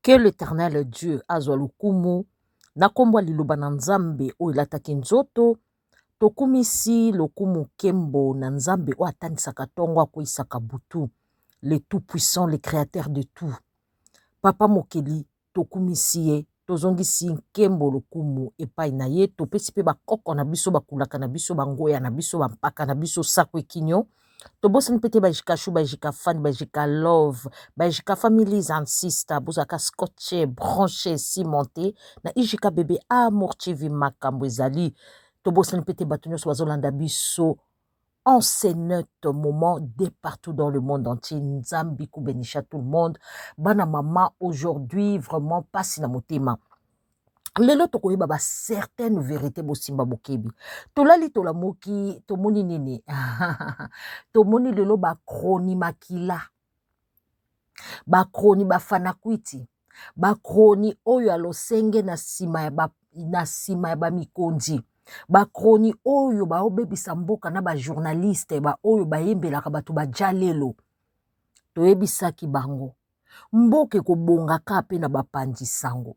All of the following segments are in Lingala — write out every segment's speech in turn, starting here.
Que l'Éternel Dieu azwa lokumu na kombo liloba na nzambe o ilataki nzoto tokumisi lokumu kembo na nzambe o atanisaka tongo akoisaka butu, le tout puissant, le créateur de tout. Papa mokeli tokumisi ye tozongisi nkembo lokumu epai na ye topesi mpe bakoko na biso bakulaka na biso bangoya na biso bampaka na biso sako ekinyo tobosani mpe te bajika shu bajika fani bajika love bajika families and sister bozalaka scotché branché cimenté na ijika bebe amour tv makambo ezali tobosani mpe te bato nyonso bazolanda biso en ces notre moment de partout dans le monde entier. Nzambi Koubenisha tout le monde. Bana maman, aujourd'hui, vraiment, pas si na motema. Lelo tokoye baba certaines vérités bosimba bokebi. Tolali tolamoki, tomoni nini. Tomoni lelo ba kroni makila. Ba kroni ba fanakwiti. Ba kroni oyo alosenge na sima ya ba mikonzi. Bakroni oyo ba obebisa mboka na ba journaliste ba oyo ba yembelaka bato ba jalelo toyebisaki bango mboke kobongaka pe na bapandi sango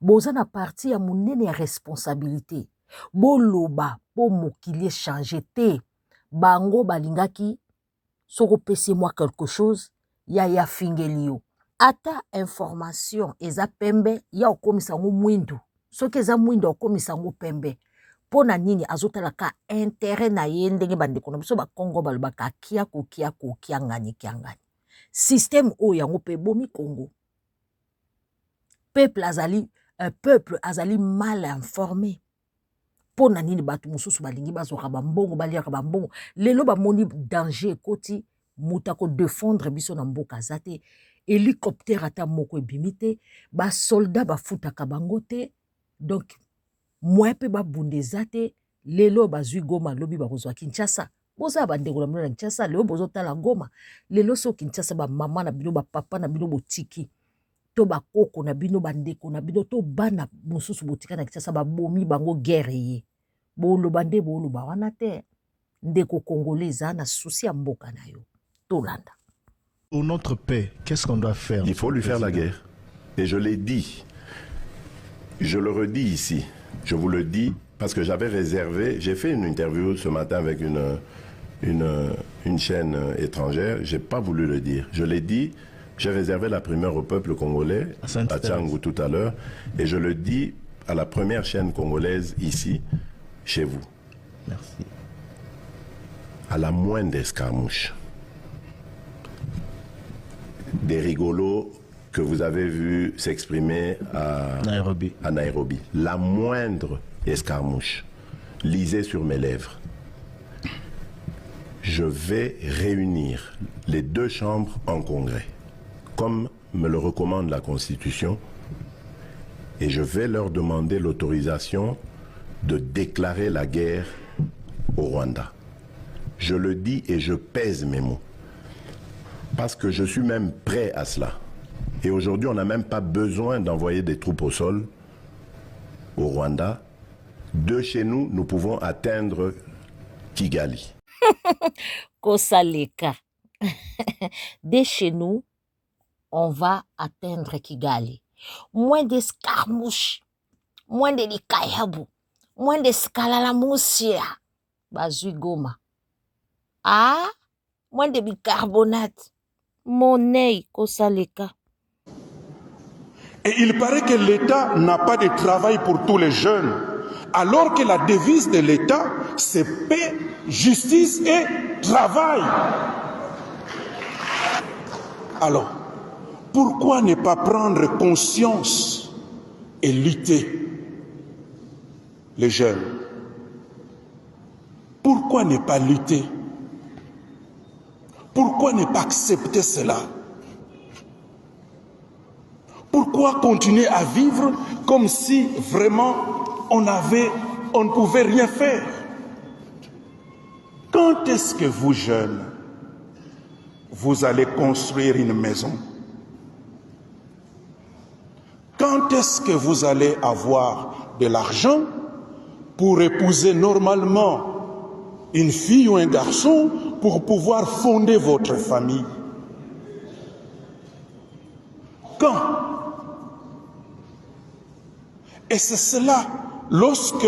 boza na parti ya monene ya responsabilité boloba po mokili changer te bango balingaki soko pesi moi quelque chose ya fingeli yo ata information eza pembe ya okomisa ngo mwindu soki eza mwindu okomisa ngo pembe pona nini azotalaka intérêt na ye ndenge bandeko na biso bakongo balobaka kia kokia ngani kia ngani système oyo yango pe bomi Congo peuple azali mal informé pona nini bato mosusu balingi bazoka bambongo baliaka bambongo lelo bamoni danger ekoti muta ko défendre biso na mboka azate hélicoptère ata moko ebimi te basoldat bafutaka bango te donc moi pe babundeza te lelo bazwi Goma lobi bakozwa Kinshasa boza bandeko na mino na Kinshasa lelo bozotala Goma lelo so Kinshasa ba mama na bino ba papa na bino botiki to bakoko na bino bandeko na bino to bana mosusu botika na Kinshasa babomi bango guerre ye boloba nde boloba wana te ndeko congolais na souci ya mboka na yo tolanda. Pour notre paix, qu'est-ce qu'on doit faire? Il faut lui faire la guerre. Et je l'ai dit, je le redis ici. Je vous le dis parce que j'avais réservé, j'ai fait une interview ce matin avec une chaîne étrangère, j'ai pas voulu le dire. Je l'ai dit, j'ai réservé la primeur au peuple congolais, à Tchangou tout à l'heure, et je le dis à la première chaîne congolaise ici, chez vous. Merci. À la moindre escarmouche, des rigolos que vous avez vu s'exprimer à Nairobi. La moindre escarmouche, lisez sur mes lèvres. Je vais réunir les deux chambres en congrès, comme me le recommande la Constitution, et je vais leur demander l'autorisation de déclarer la guerre au Rwanda. Je le dis et je pèse mes mots, parce que je suis même prêt à cela. Et aujourd'hui, on n'a même pas besoin d'envoyer des troupes au sol au Rwanda. De chez nous, nous pouvons atteindre Kigali. Kosaleka. De chez nous, on va atteindre Kigali. Moins d'escarmouches, moins de likayabu, moins d'escalalamusia. Bazui Goma. Ah, moins de bicarbonate. Monnaie, Kosaleka. Et il paraît que l'État n'a pas de travail pour tous les jeunes, alors que la devise de l'État, c'est paix, justice et travail. Alors, pourquoi ne pas prendre conscience et lutter, les jeunes? Pourquoi ne pas lutter? Pourquoi ne pas accepter cela? Pourquoi continuer à vivre comme si vraiment on ne pouvait rien faire? Quand est-ce que vous, jeunes, vous allez construire une maison? Quand est-ce que vous allez avoir de l'argent pour épouser normalement une fille ou un garçon pour pouvoir fonder votre famille? Quand? Et c'est cela, lorsque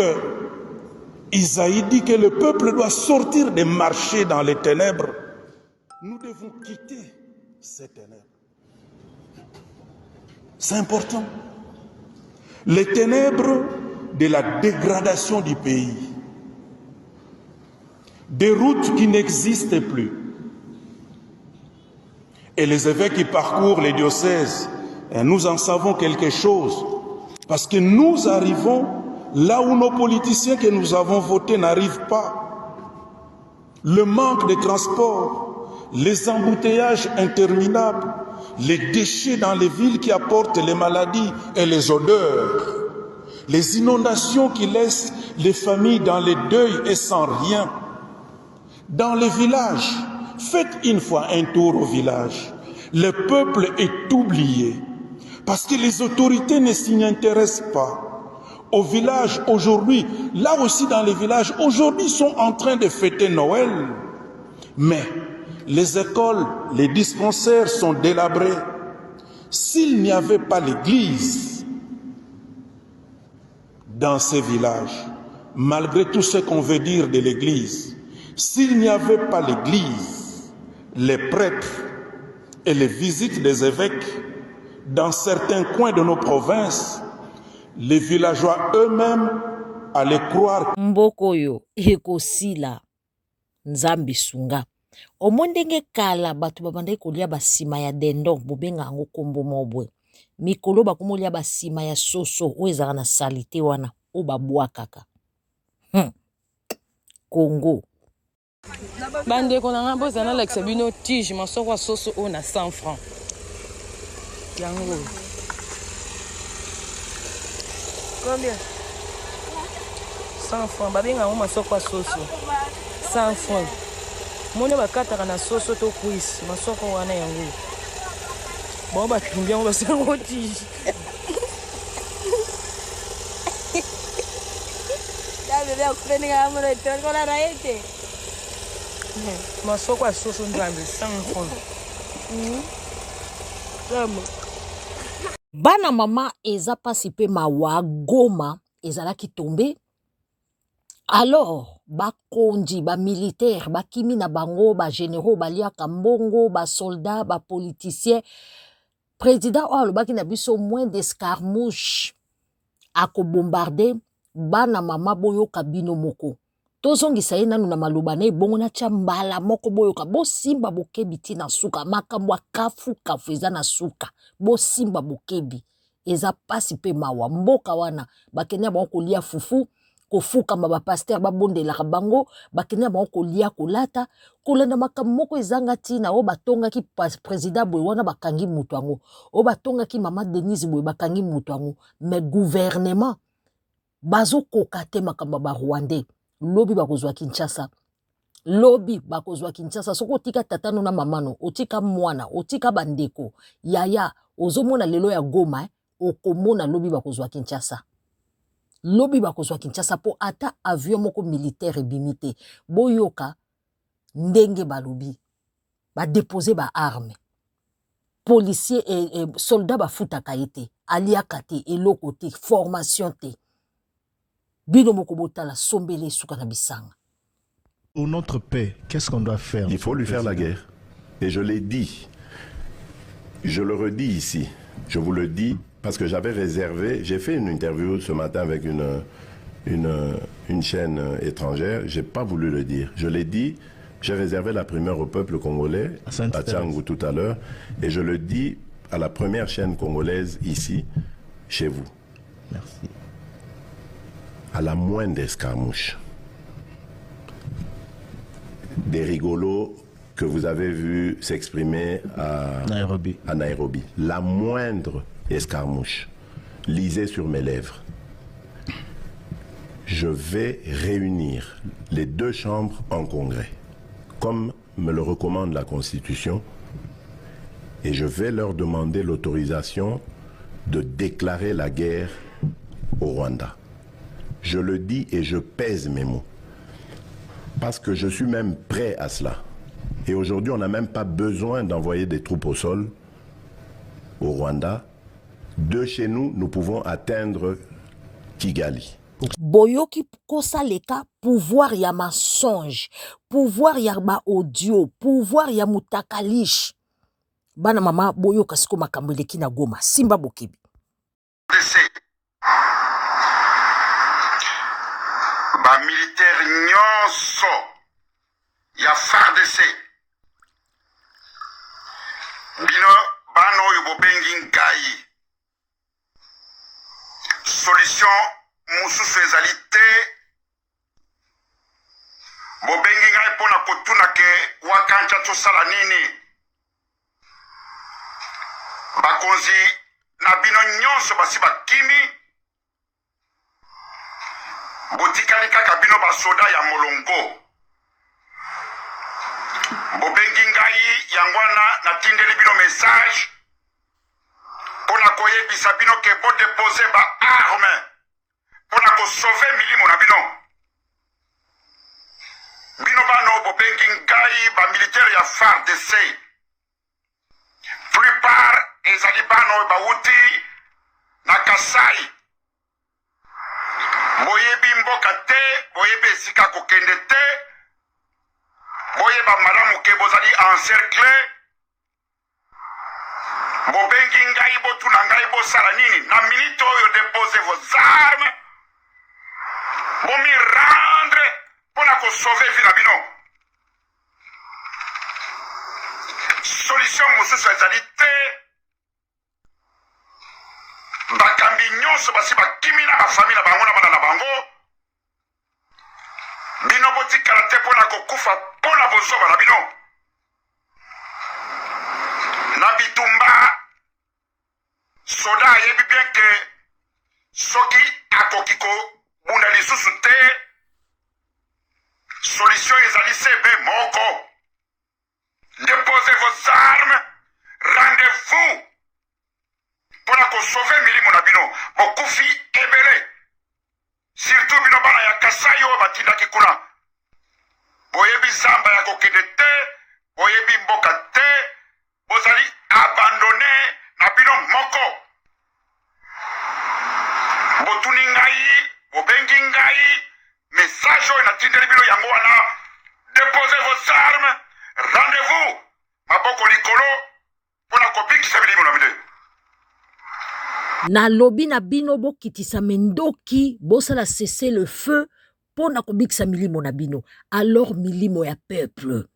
Isaïe dit que le peuple doit sortir des marchés dans les ténèbres, nous devons quitter ces ténèbres. C'est important. Les ténèbres de la dégradation du pays, des routes qui n'existent plus. Et les évêques qui parcourent les diocèses, nous en savons quelque chose, parce que nous arrivons là où nos politiciens que nous avons votés n'arrivent pas. Le manque de transport, les embouteillages interminables, les déchets dans les villes qui apportent les maladies et les odeurs, les inondations qui laissent les familles dans les deuils et sans rien. Dans les villages, faites une fois un tour au village. Le peuple est oublié parce que les autorités ne s'y intéressent pas. Au village aujourd'hui, là aussi dans les villages, aujourd'hui sont en train de fêter Noël. Mais les écoles, les dispensaires sont délabrés. S'il n'y avait pas l'église dans ces villages, malgré tout ce qu'on veut dire de l'église, s'il n'y avait pas l'église, les prêtres et les visites des évêques dans certains coins de nos provinces, les villageois eux-mêmes allaient croire. Mbokoyo ekosila nzambi sunga. Omondenge kala batu babandai kolia basima ya dendon bobenga yango kombo mobwe. Mikolo bakomolia basima ya soso o ezaka na salite wana o babwakaka. Congo. Bandeko na nga boza na leksa bino tige masoko ya soso o na 100 francs. Yango. Combien? 100 francs. Babenga ngo masoko ya soso. 100 francs. Mone bakataka na soso to kuisi masoko wana yango. Bon bakimbia ngo basango tige. Bebe akupenga amuro itorkola raete. Masoko ya soso nzambe 100 francs. Bana mama eza pasi pe mawa Goma ezalaki tombe. Alors bakonji ba militaire bakimi na bango ba généraux baliaka mbongo ba soldats ba politiciens. Président o alobaki na biso moins d'escarmouche ako bombarder bana mama boyoka bino moko. Tozongisa ye nanu na maloba na ebongo na tia mbala moko boyoka bosimba bokebi ti na suka makambo kafu eza na suka bosimba bokebi eza pasi pe mawa mboka wana bakenya bango kolia fufu kofuka ba pasteur babondelaka bango bakenya bango kolia kolata kolanda makambo moko ezanga tina o batongaki président boye wana bakangi mutu yango o batongaki mama Denise boye bakangi mutu yango mais gouvernement bazokoka te makambo ba Rwandais lobi bakozwa Kinshasa. Lobi bakozwa Kinshasa. Soko otika tatano na mamano, otika mwana, otika bandeko, yaya, ozomona lelo ya Goma, okomona lobi bakozwa Kinshasa. Lobi bakozwa Kinshasa po ata avion moko militaire ebimite. Boyoka ndenge balobi. Ba déposer ba arme. Policier et soldat ba futaka ete, aliaka te, eloko te, formation te. Bino moko botala sombele suka na bisanga. Pour notre paix, qu'est-ce qu'on doit faire? Il faut lui faire la guerre. Et je l'ai dit. Je le redis ici. Je vous le dis parce que j'avais réservé. J'ai fait une interview ce matin avec une chaîne étrangère. Je n'ai pas voulu le dire. Je l'ai dit. J'ai réservé la primeur au peuple congolais, à Tchangou tout à l'heure. Et je le dis à la première chaîne congolaise ici, chez vous. Merci. À la moindre escarmouche, des rigolos que vous avez vus s'exprimer à Nairobi. La moindre escarmouche, lisez sur mes lèvres. Je vais réunir les deux chambres en congrès, comme me le recommande la Constitution, et je vais leur demander l'autorisation de déclarer la guerre au Rwanda. Je le dis et je pèse mes mots. Parce que je suis même prêt à cela. Et aujourd'hui, on n'a même pas besoin d'envoyer des troupes au sol au Rwanda. De chez nous, nous pouvons atteindre Kigali. Boyoki kosaleka pouvoir ya mensonge, pouvoir ya ba audio, pouvoir ya mutakalish. Bana mama boyoka siko makambo eleki na Goma, Simba Bokebi. Ba militaire nyonso ya FARDC bino bano oyo bobengi ngai solution mosusu ezali te bobengi ngai mpona kotuna ke wakanja tosala nini bakonzi na bino nyonso basi bakimi botikali kaka bino basoda ya molongo bobengi ngai yangwana natindeli bino message mpona koyebisa bino ke bodepose ba arme mpona kosauve milimo na bino bino bano bobengi ngai bamilitaire ya FARDC plupart ezali bano bawuti na Kasai boyebi mboka te boyebi esika kokende te boyeba malamu ke bozali encercle bobengi ngai botuna ngai bosala nini na minute oyo depose vos armes bomi rendre mpona kosauve vi na bino solution mosusu ezali te bakambi nyonso basi bakimi na bafamile na bango na bana na bango bino botikala te mpona kokufa mpona bozoba na bino na bitumba soda ayebi bien ke soki akoki kobunda lisusu te solution ezali sebe moko déposez vos armes rendez-vous mpona kosauve milimo na bino bokufi ebele surtout bino bana ya Kasai oyo batindaki kuna boyebi zamba ya kokende te boyebi mboka te bozali abandone na bino moko botuni ngai bobengi ngai message oyo natindeli bino yango wana déposez vos armes rendez-vous maboko likolo mpona kobikisa milimo na bino Na lobi na bino bokitisa mendoki bosala cesser le feu pona kobikisa milimo na bino alors milimo ya peuple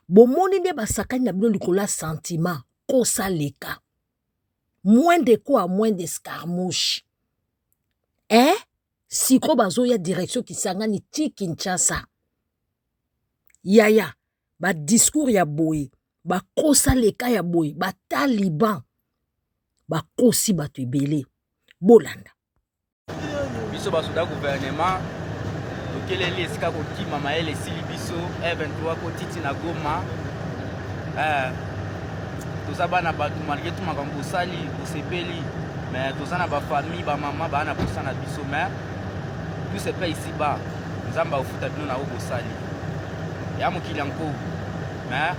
bomoni nde basakani na bino likolo ya sentiment kosaleka moins de quoi moins d'escarmouche siko bazoya direction Kisangani ti Kinshasa yaya ba discours ya boye ba kosaleka ya boye ba taliban bakosi bato ebele bolanda biso basoda gouvernement tokeleli esika kokima mayele esili biso E23 kotiti na Goma toza bana bato malgré tout makambo osali osepeli mais toza na bafamille bamama baa na posa na biso mais tout se paie ici bas nzambe aofuta bino na oyo bosali ya mokili yango mais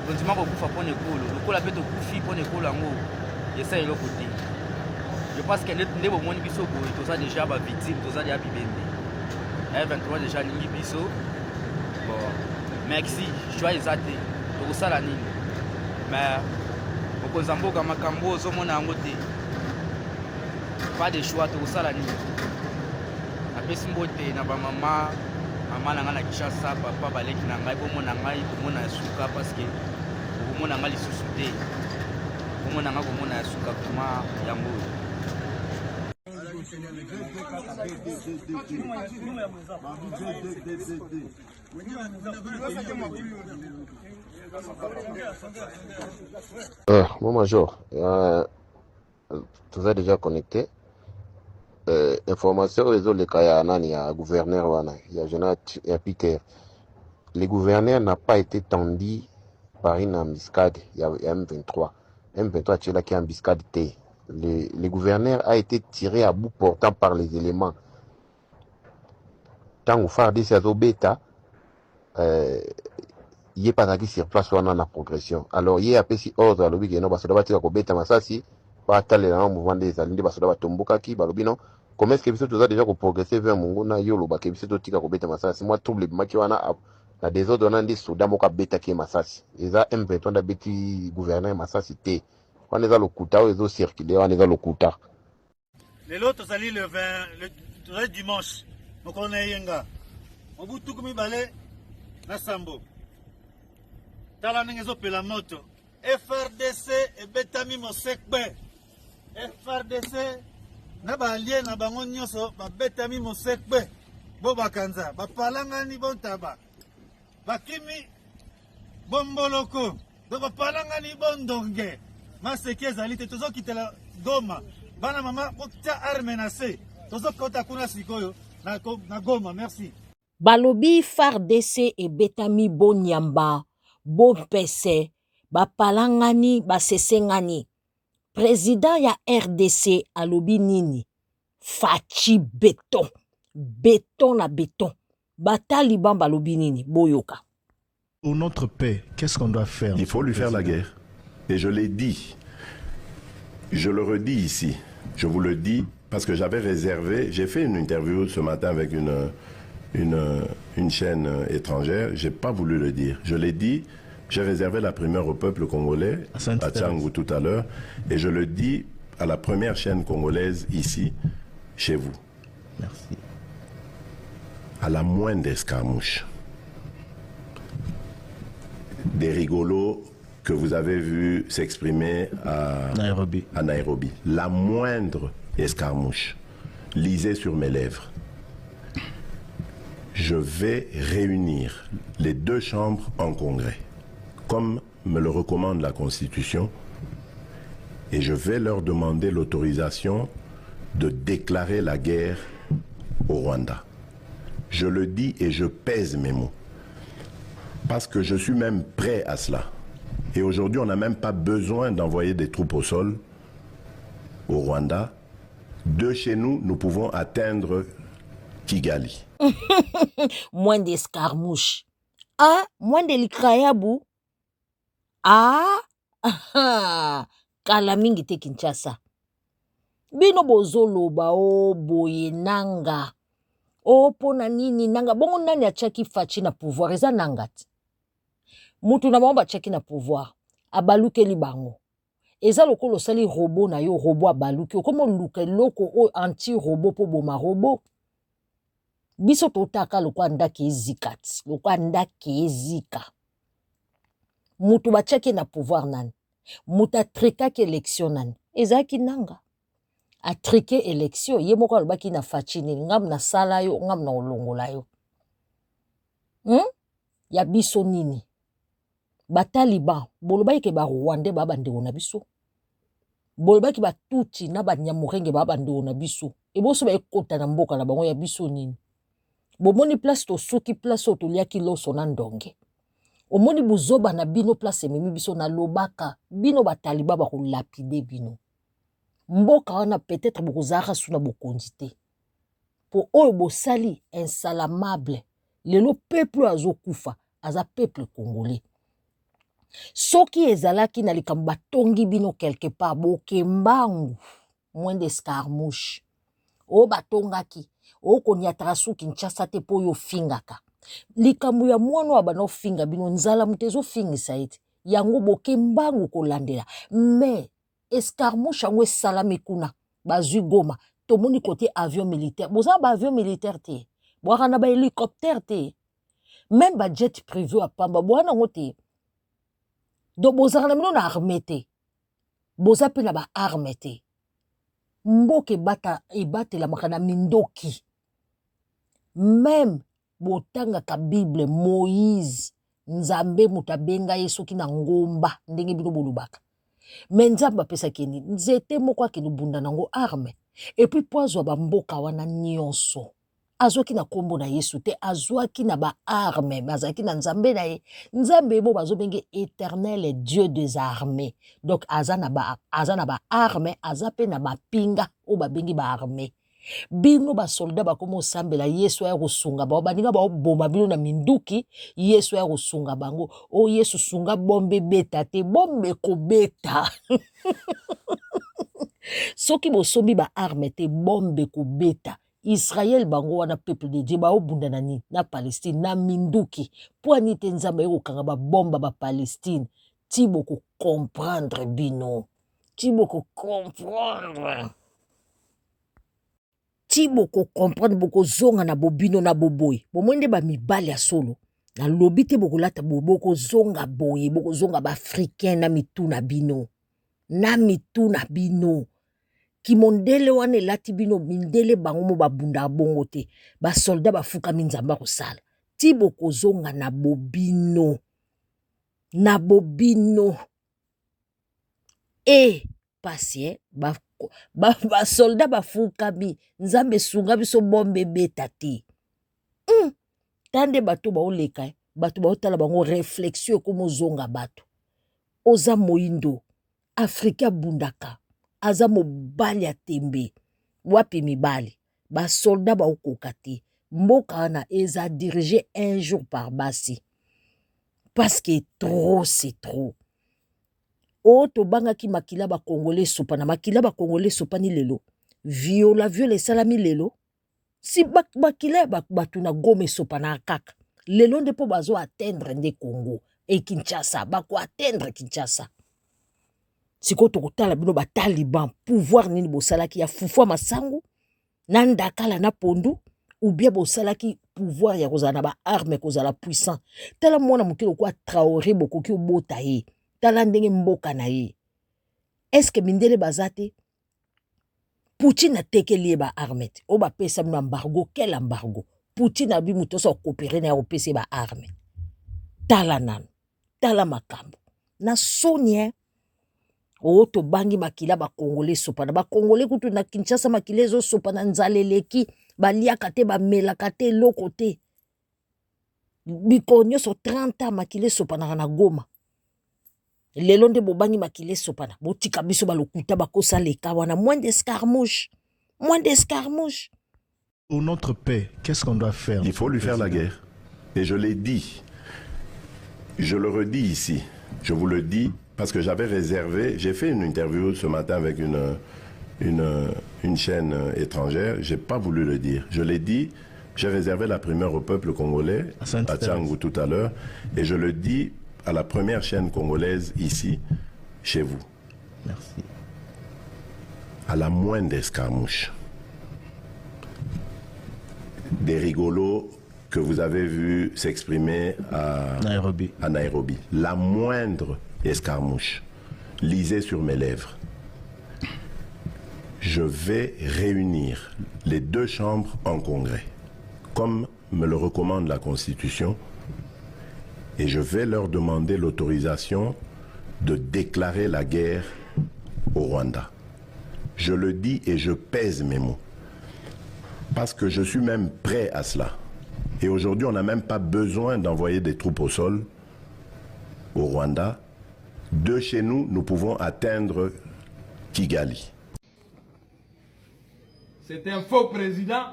kondima kokufa mpona ekolo lokola mpe tokufi mpona ekolo yango esa eloko te je pense que nde bomoni biso boye toza déjà bavictime toza deya bibembe E23 déjà alingi biso bon merci choix eza te tokosala nini mais okonza mboka makambo ozomona yango te pas de choix tokosala nini apesi mbote na bamama mama na ngai na Kinshasa papa baleki na ngai bomona ngai komona suka parce que okomona ngai lisusu te komona ngai komona suka kuma yango Mon major, tu as déjà connecté. Information réseau le cas nani ya gouverneur wana ya général ya Peter. Le gouverneur n'a pas été tendu par une embuscade ya M23. M23 tu là qui embuscade T. Le gouverneur a été tiré à bout portant par les éléments. Tant au phare des bêta il est pas sur place on a la progression. Alors il y a petit ordre à l'objet que non parce que va tirer ko bêta masasi pas taler dans mouvement des alliés parce que va tomboka ki balobino Comment est-ce que biso toza déjà progresser vers monguna yolo ba ke biso to tika ko beta masasi moi trouble maki wana na désordre wana ndi soda moka beta ki masasi eza M23 da beti gouverneur masasi te wana eza lokuta o ezo circuler wana eza lokuta lelo tozali le 20 le dimanche mokolo yenga mobutu kumi bale na sambo tala ndenge ezopela moto FRDC ebetami mosekbe FRDC na balie na bango nyonso babetami mosekbe bo bakanza bapalangani bontaba bakimi bomboloko do bapalangani bondonge maseki ezali te tozokitela Goma bana mama botia arme na se tozokota kuna sikoyo na Goma. Merci. Balobi FARDC ebetami bonyamba bompese bapalangani basesengani. Président ya RDC alobi nini? Fachi béton. Béton na béton. Bataliban balobi nini? Boyoka. Pour notre paix, qu'est-ce qu'on doit faire? Il faut lui faire la guerre. Et je l'ai dit. Je le redis ici. Je vous le dis parce que j'avais réservé. J'ai fait une interview ce matin avec une chaîne étrangère. Je n'ai pas voulu le dire. Je l'ai dit. J'ai réservé la primeur au peuple congolais, à Tchangou tout à l'heure, et je le dis à la première chaîne congolaise ici, chez vous. Merci. À la moindre escarmouche, des rigolos que vous avez vus s'exprimer à Nairobi, la moindre escarmouche, lisez sur mes lèvres. Je vais réunir les deux chambres en congrès, comme me le recommande la Constitution, et je vais leur demander l'autorisation de déclarer la guerre au Rwanda. Je le dis et je pèse mes mots, parce que je suis même prêt à cela. Et aujourd'hui, on n'a même pas besoin d'envoyer des troupes au sol au Rwanda. De chez nous, nous pouvons atteindre Kigali. Moins d'escarmouches. Ah, moins de likrayabu. Ah, kala mingi te Kinshasa. Bino bozoloba o boye nanga. O pona nini nanga. Bongo nani achaki fachi na pouvoir. Eza nangati. Mutu na mamba achaki na pouvoir. Abaluke li bango. Eza lokolo sali robot na yo robot abaluke. Komo luke loko o anti-robot po boma robot. Biso totaka lokwa ndaki ezikati. Lokwa ndaki ezika. Mutu bachaki na pouvoir nani. Mutu atrikaki élection nani. Ezaki nanga. Atrike élection. Ye moko alobaki na fachi nini. Ngam na sala yo. Ngam na olongola yo. Ya biso nini. Bataliban. Bolobaki ke ba Rwandais babandeko na biso. Bolobaki ba Tutsi na ba Nyamurenge babandeko na biso. Eboso ba ekota na mboka na bango ya biso nini. Bomoni place to soki place to liaki loso na ndonge. Omoni buzoba na bino place mimi biso na lobaka. Bino bataliba ba lapide bino. Mboka wana peut-être bokozaka suna bokondite. Po oyo bosali insalamable. Lelo peuple azokufa. Aza peuple congolais. Soki ezalaki na likambo batongi bino quelque part. Boke mbangu. Moins d'escarmouche. O batongaki. O konyataka su Kinshasa te po yo fingaka. Likambo ya mwana wa bano finga bino nzala mutezo fingisa ete. Yango boke mbangu kolandela. Mais escarmouche yango esalami kuna. Bazui Goma. Tomoni kote avion militaire. Boza ba avion militaire te. Boaka na ba hélicoptère te. Même ba jet privé à pamba. Boaka na ngote. Do boza na mino na armée te. Boza pe na ba armée te. Mboke ebate la makana mindoki. Même botanga ka Bible Moïse Nzambe mutabenga yesu ki na ngomba ndenge bino bolubaka. Mais Nzambe apesa keni nzete moko akeni bunda nango arme. Et puis poazwa ba mboka wana nyonso. Azwaki na kombo na Yesu te azwaki na ba arme bazaki na Nzambe na ye. Nzambe bo bazobenge éternel Dieu des armées. Donc azana ba arme azape na ba pinga o ba bengi ba arme. Bino ba soldat ba komo sambela Yesu ya kosunga ba baninga ba bomba bino na minduki Yesu ya kosunga bango. O Yesu sunga bombe beta te bombe ko beta. soki bosombi ba arme te bombe kobeta Israël bango wana peuple de Dieu baobunda na nini na Palestine na minduki po ani te nzambe ekokanga ba bomba ba Palestine ti boko comprendre bino ti boko comprendre ti boko comprendre boko zonga na bobino na boboy bomwende ba mibali ya solo na lobi te boko lata boko zonga boye boko zonga ba africain na mitu na bino ki mondele wane lati bino mindele bango mo babunda bongo te ba soldat bafuka minzamba kosala ti boko zonga na bobino pasi ba soldat bafuka mi nzambe sunga biso bombe beta te tande bato baoleka bato baotala bango réflexion komo zonga bato oza moindo Afrika bundaka aza mobali ya tembe wapi mibali basoldat baokoka te mboka wana eza dirigé un jour par basi parce que trop c'est trop o tobangaki makila bakongole sopana makila bakongole sopani lelo viola esalami lelo si makila bato na gome sopana kaka lelo nde po bazo atteindre nde Congo e Kinshasa bako atteindre Kinshasa siko tokotala bino bataliban pouvoir nini bosalaki ya fufua masangu na ndakala na pondu ou bien bosalaki pouvoir ya kozala na ba arme kozala puissant tala mwana mokilo kwa Traoré bokoki obota ye tala ndenge mboka na ye est-ce que mindele bazate Poutine atekeli ye ba arme te o bapesa bino embargo quel embargo Poutine abi muto so coopérer na opesa ba arme tala nanu tala makambo na sonia o to bangi makila ba congolais sopana ba congolais kutu na Kinshasa makila ezo sopana nzaleleki baliaka te bamelaka te eloko te bikonyo so 30 ans makila sopana na Goma lelo nde bobangi makila sopana botika biso balokuta bakosa leka wana moins d'escarmouche Pour notre paix, qu'est-ce qu'on doit faire? Il faut lui faire la guerre. Et je l'ai dit. Je le redis ici. Je vous le dis parce que j'avais réservé. J'ai fait une interview ce matin avec une chaîne étrangère. Je n'ai pas voulu le dire. Je l'ai dit. J'ai réservé la primeur au peuple congolais, à Tchangou tout à l'heure. Et je le dis à la première chaîne congolaise ici, chez vous. Merci. À la moindre escarmouche, des rigolos que vous avez vus s'exprimer à Nairobi. La moindre escarmouche, lisez sur mes lèvres. Je vais réunir les deux chambres en congrès, comme me le recommande la Constitution, et je vais leur demander l'autorisation de déclarer la guerre au Rwanda. Je le dis et je pèse mes mots. Parce que je suis même prêt à cela. Et aujourd'hui, on n'a même pas besoin d'envoyer des troupes au sol au Rwanda. De chez nous, nous pouvons atteindre Kigali. C'est un faux président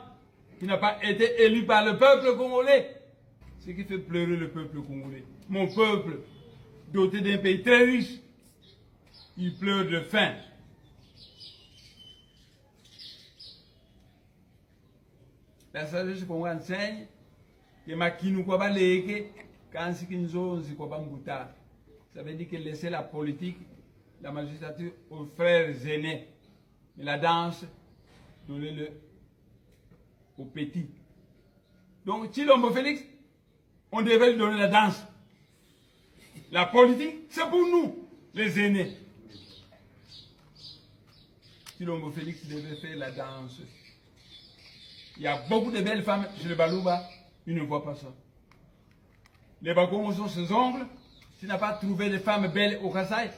qui n'a pas été élu par le peuple congolais. Ce qui fait pleurer le peuple congolais. Mon peuple, doté d'un pays très riche, il pleure de faim. La sagesse qu'on enseigne, que makinu kwa baleke, kansi kinzonzi kwa bambuta. Ça veut dire que laisser la politique, la magistrature aux frères aînés. Mais la danse, donnez-le aux petits. Donc, Tshilombo Félix, on devait lui donner la danse. La politique, c'est pour nous, les aînés. Tshilombo Félix devait faire la danse. Il y a beaucoup de belles femmes chez les Balouba, ils ne voient pas ça. Les Bakongos sont ses ongles. S'il n'a pas trouvé des femmes belles au Kassai,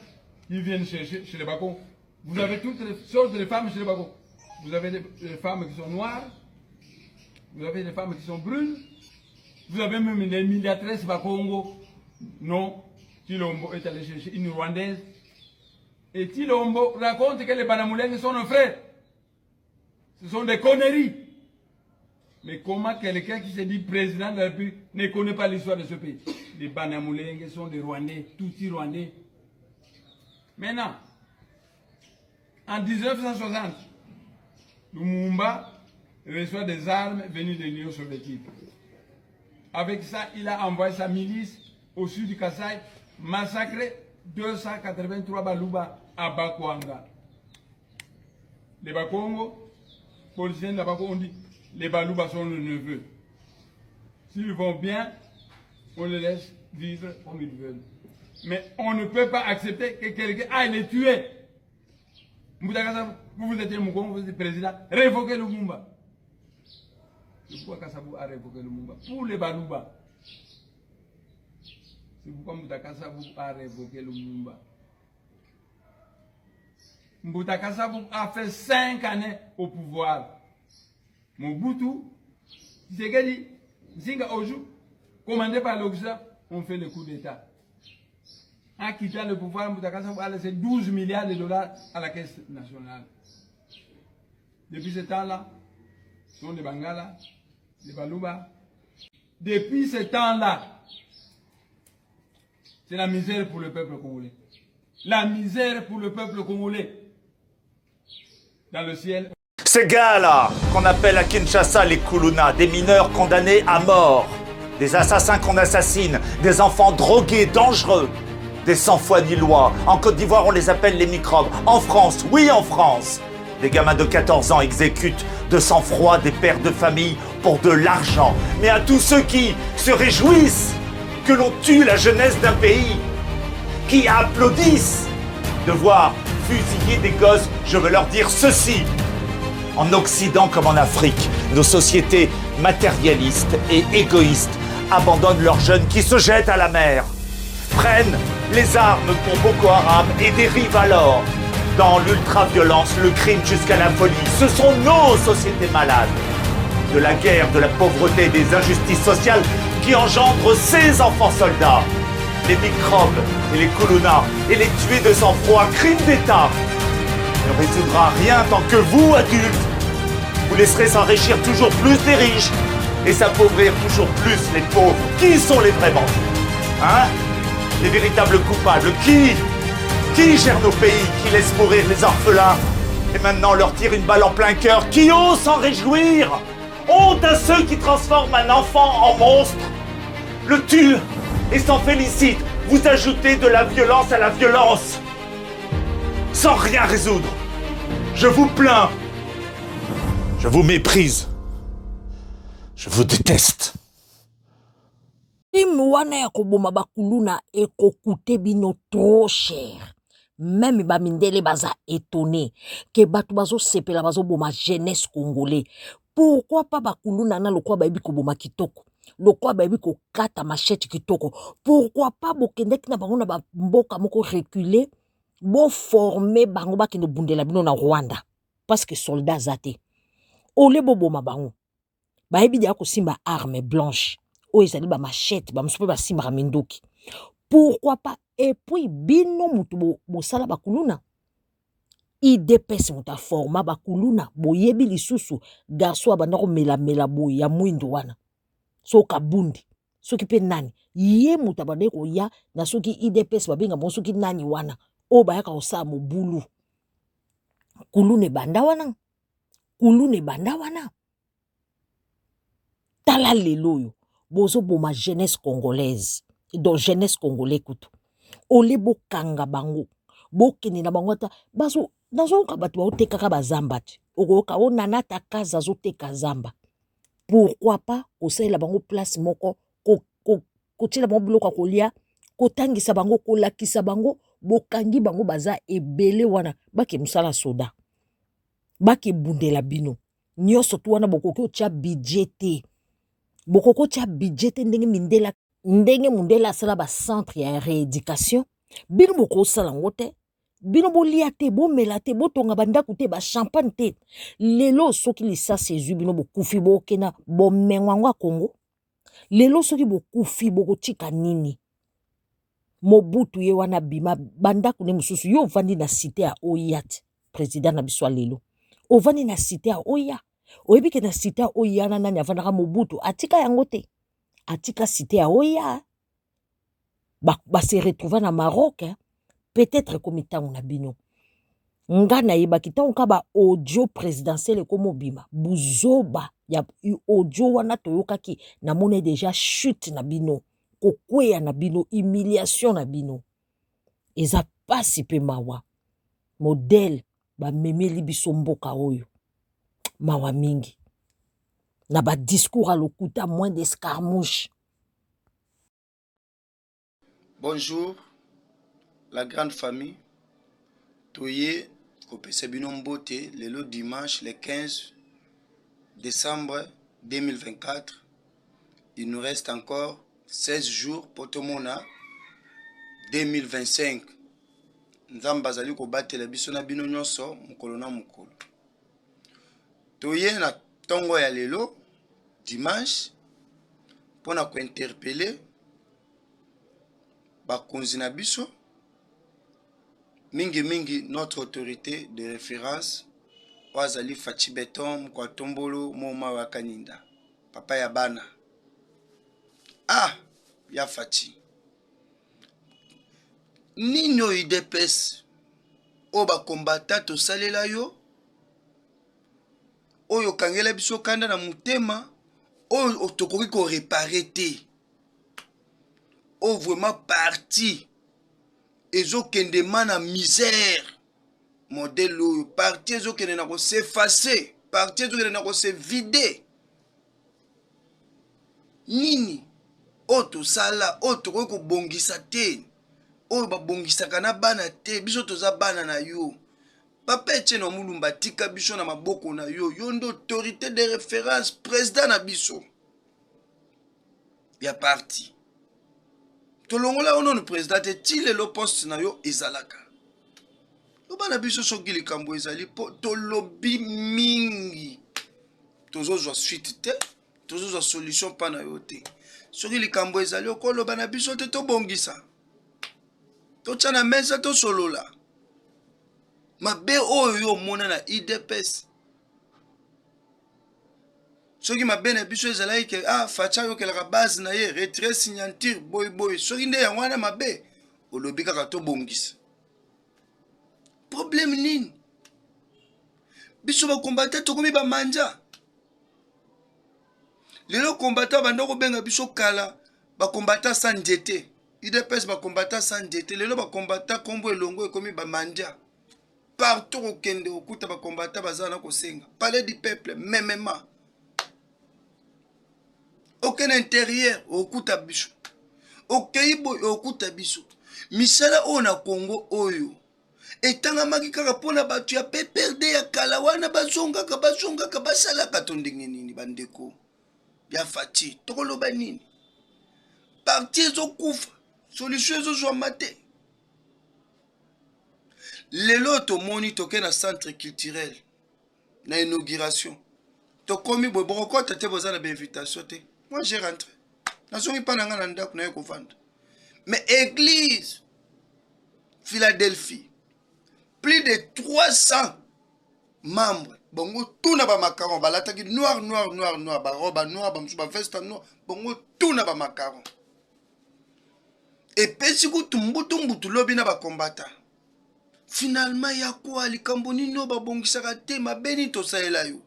ils viennent chercher chez les Bakongos. Vous avez toutes les sortes de femmes chez les Bakongos. Vous avez des femmes qui sont noires, vous avez des femmes qui sont brunes, vous avez même des milliatresses Bakongo. Non, Tshilombo est allé chercher une Rwandaise. Et Tshilombo raconte que les Banamoulènes sont nos frères. Ce sont des conneries. Mais comment quelqu'un qui se dit président de la République ne connaît pas l'histoire de ce pays? Les Banamoulènes sont des Rwandais, Tutsi Rwandais. Maintenant, En 1960, Lumumba reçoit des armes venues de l'Union soviétique. Avec ça, il a envoyé sa milice au sud du Kasaï, massacré 283 Baluba à Bakwanga. Les Bakongo, policiers de la Bakongo, ont dit les Baluba sont nos neveux. S'ils vont bien, on les laisse vivre comme ils veulent. Mais on ne peut pas accepter que quelqu'un aille les tuer. Vous êtes Moukongo, vous êtes président, révoquez Lumumba. C'est pourquoi Kassabou a révoqué Lumumba. Pour les Baluba. C'est pourquoi Mbouta-Kassabou a révoqué Lumumba. Mbouta-Kassabou a fait 5 années au pouvoir. Mobutu, Tshisekedi, Zinga Oju, commandé par l'Occident, on fait le coup d'État. En quittant le pouvoir, Mbouta-Kassabou a laissé 12 milliards de dollars à la caisse nationale. Depuis ce temps-là, ce sont les Bangala, les Baluba. Depuis ce temps-là, c'est la misère pour le peuple congolais. La misère pour le peuple congolais. Dans le ciel. Ces gars-là, qu'on appelle à Kinshasa les Kuluna, des mineurs condamnés à mort, des assassins qu'on assassine, des enfants drogués, dangereux, des sans-foi ni loi. En Côte d'Ivoire, on les appelle les microbes. En France, oui, en France, des gamins de 14 ans exécutent de sang-froid des pères de famille pour de l'argent. Mais à tous ceux qui se réjouissent que l'on tue la jeunesse d'un pays, qui applaudissent de voir fusiller des gosses, je veux leur dire ceci. En Occident comme en Afrique, nos sociétés matérialistes et égoïstes abandonnent leurs jeunes qui se jettent à la mer, prennent les armes pour Boko Haram et dérivent alors dans l'ultra-violence, le crime jusqu'à la folie. Ce sont nos sociétés malades. De la guerre, de la pauvreté, des injustices sociales qui engendrent ces enfants soldats. Les microbes et les Kuluna et les tués de sang-froid, crime d'État, ne résoudra rien tant que vous, adultes, vous laisserez s'enrichir toujours plus les riches et s'appauvrir toujours plus les pauvres. Qui sont les vrais bandits? Hein? Les véritables coupables? Qui gère nos pays? Qui laisse mourir les orphelins et maintenant leur tire une balle en plein cœur? Qui ose s'en réjouir? Honte à ceux qui transforment un enfant en monstre, le tuent et s'en félicitent. Vous ajoutez de la violence à la violence, sans rien résoudre. Je vous plains. Je vous méprise. Je vous déteste. Crime wana ya koboma bakuluna ekokute bino trop cher. Même bamindele baza étonné que batu bazo sepela bazo boma jeunesse congolais. Pourquoi pas bakuluna na lokwa bayebi koboma kitoko? Lokwa bayebi ko kata machette kitoko? Pourquoi pas bokendeki na bango na mboka moko reculer? Bo former bango bakende bundela bino na Rwanda parce que soldats zate. Ole bo boma bango. Bayebi dia ko simba arme blanche. O ezali ba machette ba msupe ba simba mindoki. Pourquoi pas? Et puis bino mutu bo sala bakuluna. IDPS muta forma bakuluna boyebi lisusu garso abanda ko mela boy ya mwindo wana. Soka bundi. Soki pe nani. Ye muta bande ko ya na soki IDPS babenga mo soki nani wana. O bayaka osa mobulu. Kulune banda wana. Kulune banda wana. Tala lelo yo. Bozo boma jeunesse congolaise. Donc jeunesse congolais kutu. Ole bo kanga bango. Bo kene na bango ta. Baso, nazo kabatu ba oteka ka bazamba. Okoka o nanata kaza zo teka zamba. Pourquoi pas osala bango place moko ko tila bango biloko kolia, ko tangisa bango ko lakisa bango, bokangi bango baza ebele wana baki musala soda. Baki bundela bino. Nyoso tu wana bokoko tia budget. Bokoko tia budget ndenge mundela sala ba centre ya rééducation. Bino boko sala ngote. Bino bolia te, bo mela te, bo tonga bandaku te, ba champagne te. Lelo soki lisa sezu bino bo kufi bo kena bo mengwangwa Congo. Lelo soki bo kufi bo kotika nini. Mobutu ye wana bima bandaku ne mususu yo vandi na cité ya Oyat, président na biswa lelo. O vandi na cité ya Oya. Oyebi ke na cité ya Oya na nani avandaka Mobutu atika yango te. Atika cité ya Oya. Ba se retrouver na Maroc, hein? Peut-être comme itango na bino. nga nayebaki ntango ka ba audio présidentiel ekomi obima buzoba ya audio wana toyokaki namoni deja chute na bino kokweya na bino humiliation na bino eza pasi mpe mawa modele bamemeli biso mboka oyo mawa mingi na badiscours à lokuta moins d'escarmouche. Bonjour la grande famille toye kopesa bino mbote lelo dimanche le 15 décembre 2024. Il nous reste encore 16 jours pour tout le monde 2025. Nzamba zali ko batela biso na bino nyonso mukolo na mukolo. Toye na tongo ya lelo dimanche pona ko interpeller bakonzi na biso mingi notre autorité de référence Wazali Fachi Beton kwa Tombolo Moma wa Kaninda papa ya bana ya Fachi nino UDPS oba kombata to salela yo oyo kangela biso kanda na mutema oyo otokoki ko réparer te o vraiment parti ezokende mana misère modèle oyo parti ezokende na ko s'effacer parti ezokende na ko se vider nini oto sala oto ko bongisa te oyo babongisaka na bana te biso toza bana na yo papa Etienne Mulumba tika biso na maboko na yo yo ndo autorité de référence président na biso ya parti tolongola ono no président te tile lo poste na yo ezalaka lo bana biso soki likambo ezali po tolobi mingi tozozwa suite te tozozwa solution pa na yo te soki likambo ezali okoloba na biso te tobongisa totia na mesa tosolola mabe oyo omona na UDPS soki mabe na biso ezalaki ke Facha yokelaka base na ye retrait signature boy soki nde yango wana mabe olobi kaka tobongisa problème nini biso bakombata tokomi bamanja lelo kombata banda kobenga biso kala bakombata sans nzete UDPS bakombata sans nzete lelo bakombata kombo elongo ekomi bamanja partout okende okuta bakombata bazana kosenga palais du peuple memema aucun intérieur okuta biso okeibo okuta biso misala oyo na Congo oyo etangamaki kaka mpona bato ya PPRD ya kala wana bazongaka basalaka to ndenge nini bandeko ya Fachi tokoloba nini parti ezokufa solution ezozwama te lelo tomoni toke na centre culturel na inauguration tokomi boye bokokota te boza na bainvitation te moi j'ai rentré nazongi mpa na nga na ndako naye kovanda mais église Philadelphie plus de 300 membres bongo tuna ba macaron balataki noir ba robe noir ba musu ba veste noir bongo tuna ba macaron et pesi ku tumbutu lobi na ba combattant finalement ya kwa likambo nino ba bongisaka te mabeni to saela yo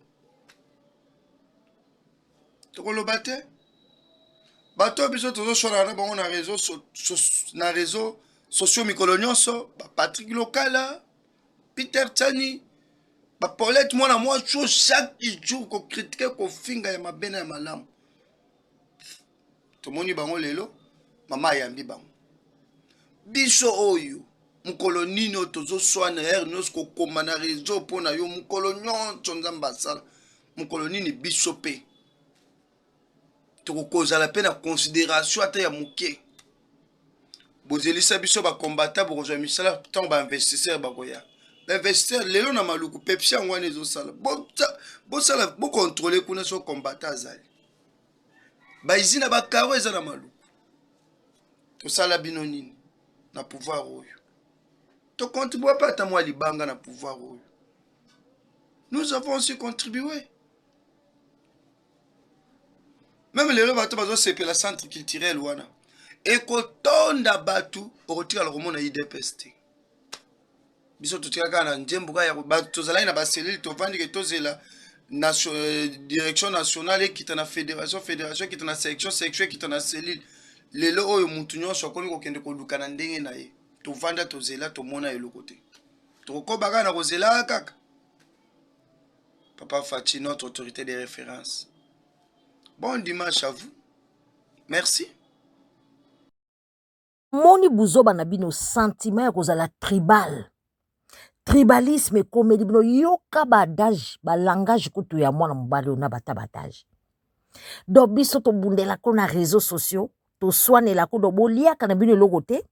tokoloba te bato biso tozoswana na bango na réseau sociaux mikolo nyonso ba Patrick Lokala Peter Tchani ba Paulette mwana mwa cho chaque jour ko critiquer ko finga ya mabena ya malamu tomoni bango lelo mama yambi bango biso oyo mukolo nino tozoswana hernos ko koma na réseau pona yo mukolo nyonso nzamba sala mukolo nini biso pe tokokoza la peine à considération ata ya muke bozelisa biso ba combattant bokozwa misala tant ba investisseur bakoya l'investisseur lelo na maluku pepsi ngwana ezosala bosala bo contrôler kuna so combattant azali ba izina ba karo eza na maluku tosala bino nini na pouvoir oyo to contribuer pas ta moi libanga na pouvoir oyo nous avons aussi contribué même lelo bato bazo sepela centre culturel wana ekotonda batu okotika la komona UDPS te biso totikaka na njembuka ya tozalaki na baselile tovandi ke tozela direction nationale ekita na fédération ekita na section ekita na selile lelo oyo mutu nyonso akomi kokende koluka na ndenge na ye tovanda tozela tomona eloko te tokokobaka na kozela kaka. Papa Fachi, notre autorité de référence. Bon dimanche à vous. Merci. Moni buzoba na bino sentiment ya kozala tribal. Tribalisme komedi bino yoka badage, ba langage kutu ya mwana mobali ona batabatage. Do biso to bundela ko na réseaux sociaux, to swanela ko do boliaka na bino eloko te,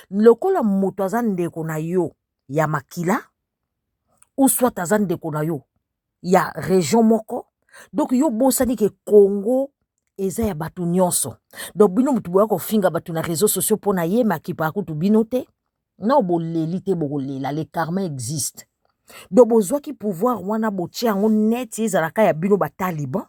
lokola moto aza ndeko na yo ya makila, ou soit aza ndeko na yo ya région moko, donc yo bosani ke Congo eza ya batu nyonso. Donc bino mutu boya ko finga batu na réseaux sociaux pona ye makipa kutu bino te, non boleli te bokolela, le karma existe. Donc bozwa ki pouvoir wana botia yango net ezalaka ya bino ba taliban.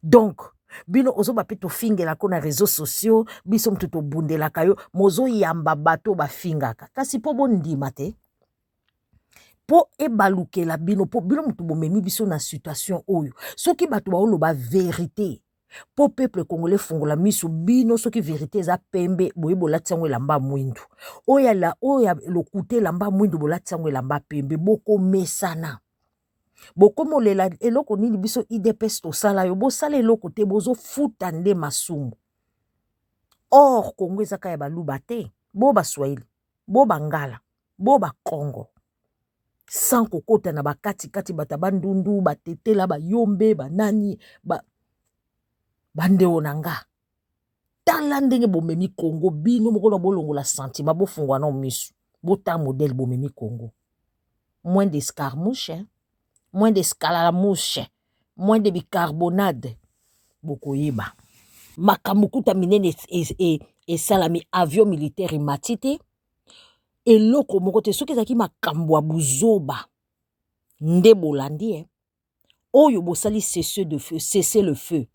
Donc bino ozo ba peto fingela ko na réseaux sociaux, biso mutu to bundelaka yo, mozo yamba bato ba fingaka. Kasi po bondima te. Po ebalukela bino, po bino mutu bomemi biso na situation oyo. Soki bato ba oloba vérité. Po peuple congolais fongola miso bino soki vérité eza pembe boye bolatiango elamba mwindu. Oya lokute lamba mwindu bolatiango elamba pembe boko mesana. Boko molela eloko nini biso IDPS to sala yo bo sala eloko te bozo futa nde masumu. Or Congo ezaka ya baluba te, bo ba Swahili, bo bangala, bo ba Congo. Sans kokota na bakati kati batabandundu, batetela ba yombe, banani, bande onanga. Tala ndenge bomemi Congo bino mokolo bolongo la sentiment bo fungwa na misu. Bota modèle bomemi Congo. Moins d'escarmouche, hein? Moins d'escalamouche, moins de bicarbonate. Boko yeba. Makamukuta minene et salami avion militaire matite. Et loko mokote soki zaki makambo buzoba. Nde bolandi, hein? Oyo bosali cesser le feu.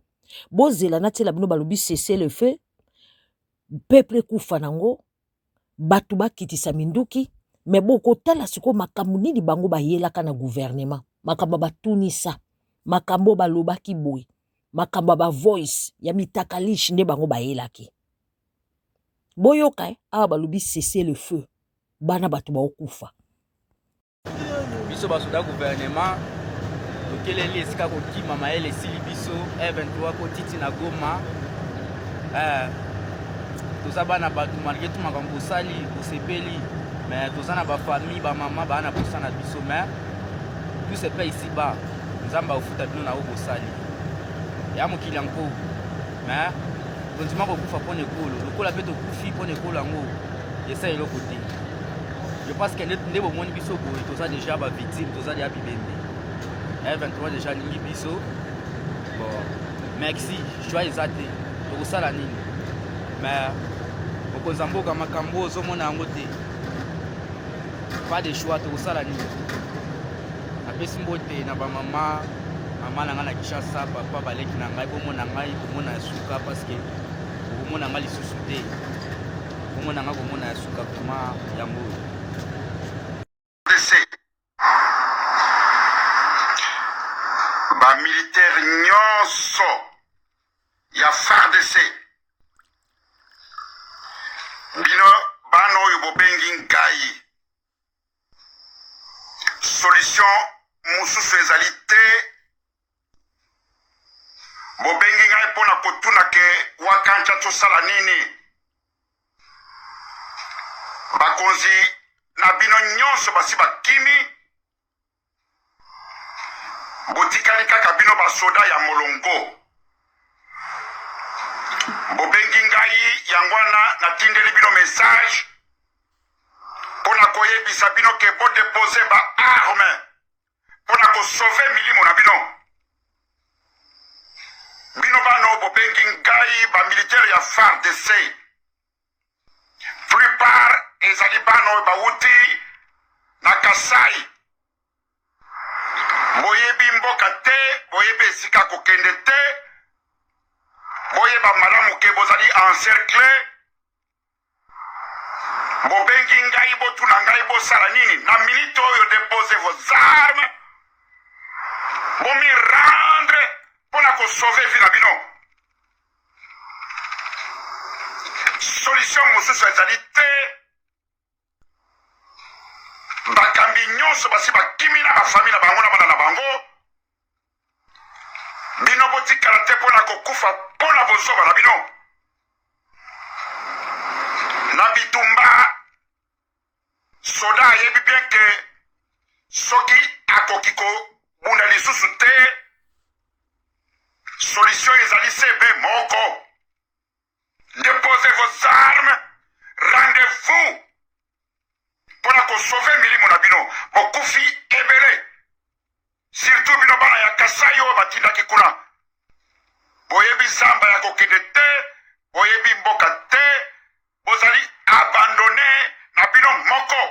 Bozela na tela bino balobi cesser le feu. Peuple kufa nango. Batu bakitisa minduki. Mais boko tala siko makambo nini bango bayelaka na gouvernement. Makambo batunisa. Makambo balobaki boy. Makambo ba voice. Ya mitakalish nde bango bayelaki. Boyoka awa balobi cesser le feu. Bana batu ba okufa. Biso basoda gouvernement. Lokeleli esika kokima maele sili biso E23 kotiti na Goma. Toza bana batu malgré tout makambo sali osepeli. Mais toza na ba famille ba mama bana posa na biso mais tout se paye ici bas. Nzamba ofuta bino na obo sali. Ya mokili yango. Mais kontima ko kufa pone kolo. Lokola peto kufi pone kolo yango. Yesa eloko te. Je pense que ndé bo moni biso boye toza déjà ba victime, toza ya bibembe. E23 déjà lingi biso. Bon, merci, joie ezate. Tokosala nini? Mais okozamboka makambo ozomona yango te. Pas de choix, tokosala nini? Apesi mbote na ba mama na nga na Kinshasa, papa baleki na ngai bomona ngai komona suka parce que komona ngai lisusu te. Komona ngai komona suka kuma yango. Ba militaire nyonso ya FARDC bino bano oyo bobengi ngai solution mosusu ezali te bobengi ngai mpona kotuna ke wakancha tosala nini bakonzi na bino nyonso basi bakimi botikali kaka bino basoda ya molongo bobengi ngai yangwana natindeli bino message mpona koyebisa bino ke bodepose ba arme mpona kosauve milimo na bino bino bano bobengi ngai bamilitaire ya FARDC plupart ezali bano bawuti na Kasai boyebi mboka te boyebi esika kokende te boyeba malamu ke bozali encerclé bobengi ngai botuna ngai bosala nini na minute oyo déposez vos armes bomi rendre mpona kosauve vi na bino. Solution mosusu ezali te. Bakambi nyonso basi bakimi na bafamile na bango na bana na bango. Bino botikala te mpona kokufa mpona bozoba na bino. Na bitumba soda ayebi bien ke soki akoki kobunda lisusu te, solution ezali sebe moko. Déposez vos armes, rendez-vous mpona kosauve milimo na bino. Bokufi ebele, surtout bino bana ya Kasai oyo batindaki kuna. Boyebi zamba ya kokende te, boyebi mboka te, bozali abandonné na bino moko.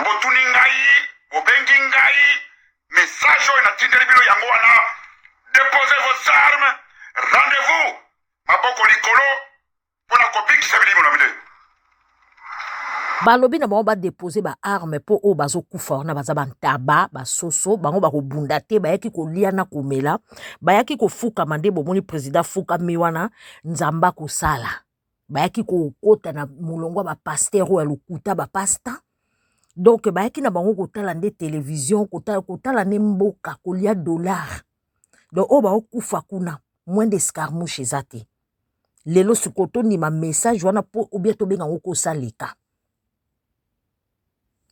Botuni ngai, bobengi ngai, message oyo natindeli bino yango wana. Déposez vos armes, rendez-vous maboko likolo mpona kobikisa bilimo na bino. Balobi na bango badepose baarme mpo oyo bazokufa wana baza bantaba basoso bango bakobunda te bayaki kolia na komela bayaki kofukama nde bomoni président fukami wana nzambe akosala bayaki kokota na molongo ya bapaster oyo ya lokuta bapasta donc bayaki na bango kotala nde télévision kotala nde mboka kolia dollar donc oyo bakokufa kuna moins d'escarmouche eza te lelo sikoyo tondima message wana mpo obia tobenga ngo kosaleka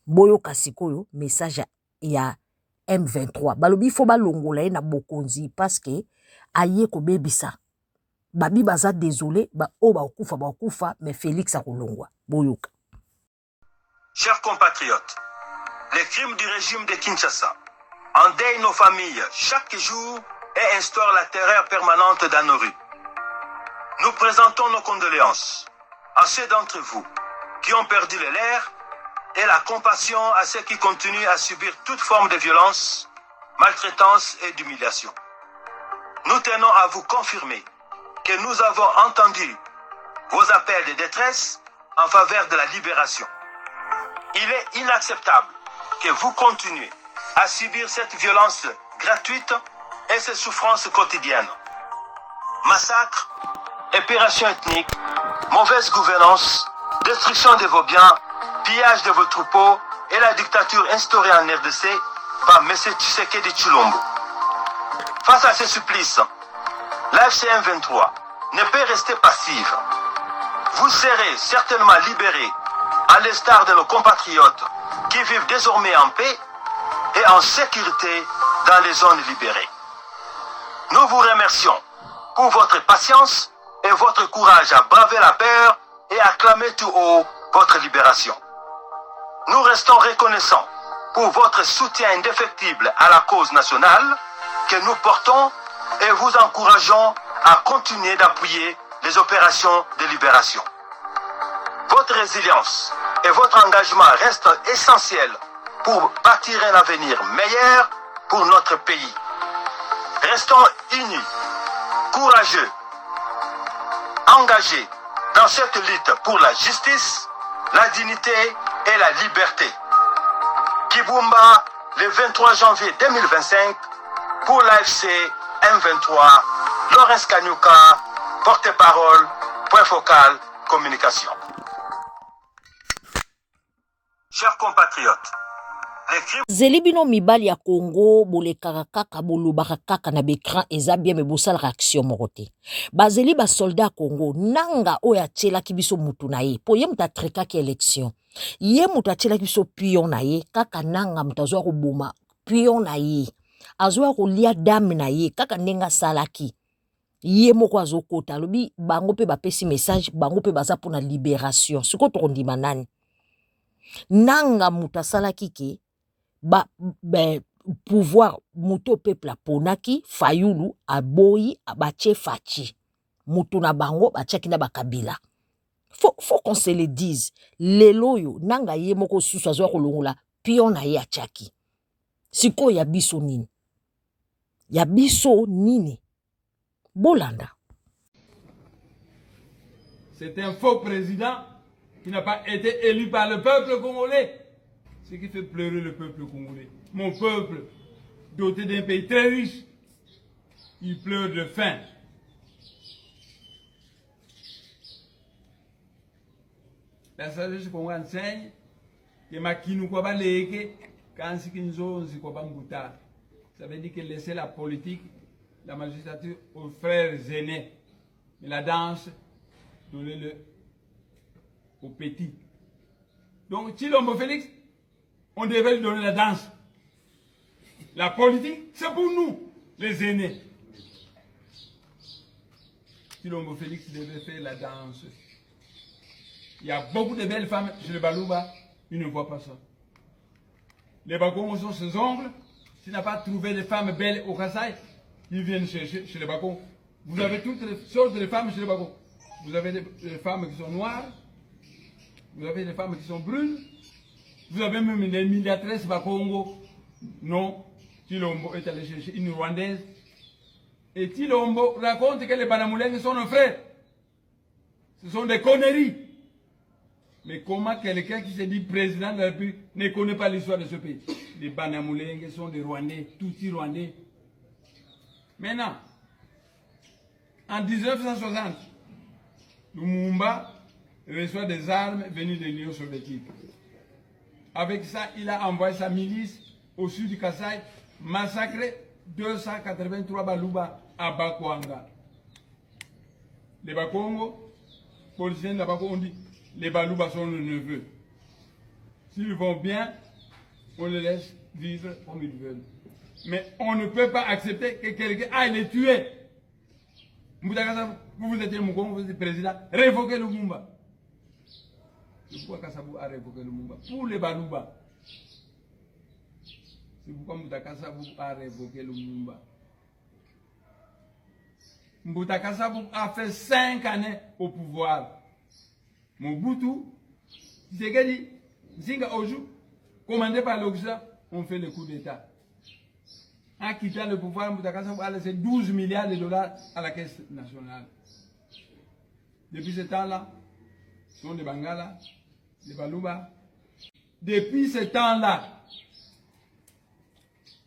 boyoka sikoyo message ya M23 balobi fo balongola ye na bokonzi parce que aye kobebisa babi baza désolé ba o bakufa mais Félix akolongwa boyoka. Chers compatriotes, les crimes du régime de Kinshasa endeuillent nos familles chaque jour et instaurent la terreur permanente dans nos rues. Nous présentons nos condoléances à ceux d'entre vous qui ont perdu les leurs et la compassion à ceux qui continuent à subir toute forme de violence, maltraitance et d'humiliation. Nous tenons à vous confirmer que nous avons entendu vos appels de détresse en faveur de la libération. Il est inacceptable que vous continuez à subir cette violence gratuite et ces souffrances quotidiennes. Massacres, épuration ethnique, mauvaise gouvernance, destruction de vos biens, pillage de vos troupeaux et la dictature instaurée en RDC par M. Tshisekedi Tshilombo. Face à ces supplices, l'AFC M23 ne peut rester passive. Vous serez certainement libérés, à l'instar de nos compatriotes qui vivent désormais en paix et en sécurité dans les zones libérées. Nous vous remercions pour votre patience et votre courage à braver la peur et à clamer tout haut votre libération. Nous restons reconnaissants pour votre soutien indéfectible à la cause nationale que nous portons et vous encourageons à continuer d'appuyer les opérations de libération. Votre résilience et votre engagement restent essentiels pour bâtir un avenir meilleur pour notre pays. Restons unis, courageux, engagés dans cette lutte pour la justice, la dignité et la liberté. Kibumba, le 23 janvier 2025, pour l'AFC M23, Lawrence Kanyuka, porte-parole, point focal, communication. Chers compatriotes, les crimes... Zeli bino mibali ya Congo bolekaka kaka bolobaka kaka na bekran eza bien me bosala réaction moko te. Bazeli ba soldat Congo nanga oyo atielaki biso mutu na ye po ye mutu atrekaki élection. Ye mutu atielaki biso pion na ye kaka nanga mutu azwa koboma pion na ye. Azwa kolia dame na ye kaka ndenga salaki. Ye moko azokota alobi bango pe bapesi message bango pe baza pona libération. Siko tokondima nani? Nanga mutu asalaki ke pouvoir muto peuple ponaki fayulu aboyi abache fachi mutu na bango bachaki na bakabila. Faut qu'on se le dise. Lelo yo nanga ye moko susu azwa kolongola pion na ye achaki. Siko ya biso nini? Ya biso nini? Bolanda. C'est un faux président qui n'a pas été élu par le peuple congolais. Ce qui fait pleurer le peuple congolais. Mon peuple, doté d'un pays très riche, il pleure de faim. La sagesse qu'on enseigne, que makinu kwa baleke, kansi kinzonzi kwa bambuta. Ça veut dire que laisser la politique, la magistrature aux frères aînés. Mais la danse, donnez-le aux petits. Donc, Tshilombo Félix, on devait lui donner la danse. La politique, c'est pour nous, les aînés. Tshilombo Félix devait faire la danse. Il y a beaucoup de belles femmes chez le Balouba, ils ne voient pas ça. Les Bakongos sont ses ongles. S'il n'a pas trouvé des femmes belles au Kasaï, ils viennent chercher chez les Bakongos. Vous avez toutes les sortes de femmes chez les Bakongos. Vous avez des femmes qui sont noires, vous avez des femmes qui sont brunes, vous avez même des milliatresses Bakongo. Non, Tshilombo est allé chercher une Rwandaise. Et Tshilombo raconte que les Banamoulènes sont nos frères. Ce sont des conneries. Mais comment quelqu'un qui se dit président de la République ne connaît pas l'histoire de ce pays? Les Banamoulènes sont des Rwandais, Tutsis Rwandais. Maintenant, en 1960, Lumumba reçoit des armes venues de l'Union soviétique. Avec ça, il a envoyé sa milice au sud du Kasaï, massacré 283 Balouba à Bakwanga. Les Bakongo, policiers de la Bakongo, ont dit les Balouba sont nos neveux. S'ils vont bien, on les laisse vivre comme ils veulent. Mais on ne peut pas accepter que quelqu'un aille les tuer. Vous étiez Moukongo, vous êtes président, révoquez Lumumba. Pourquoi Kassabou a révoqué Lumumba? Pour les Balouba. C'est pourquoi Moutakasabou a révoqué Lumumba. Moutakasabou a fait 5 années au pouvoir. Mobutu, Tshisekedi, Zinga Oju, commandé par l'Occident, on fait le coup d'État. En quittant le pouvoir, Moutakasabou a laissé 12 milliards de dollars à la caisse nationale. Depuis ce temps-là, ce sont les Bangala, les Balouba. Depuis ce temps-là,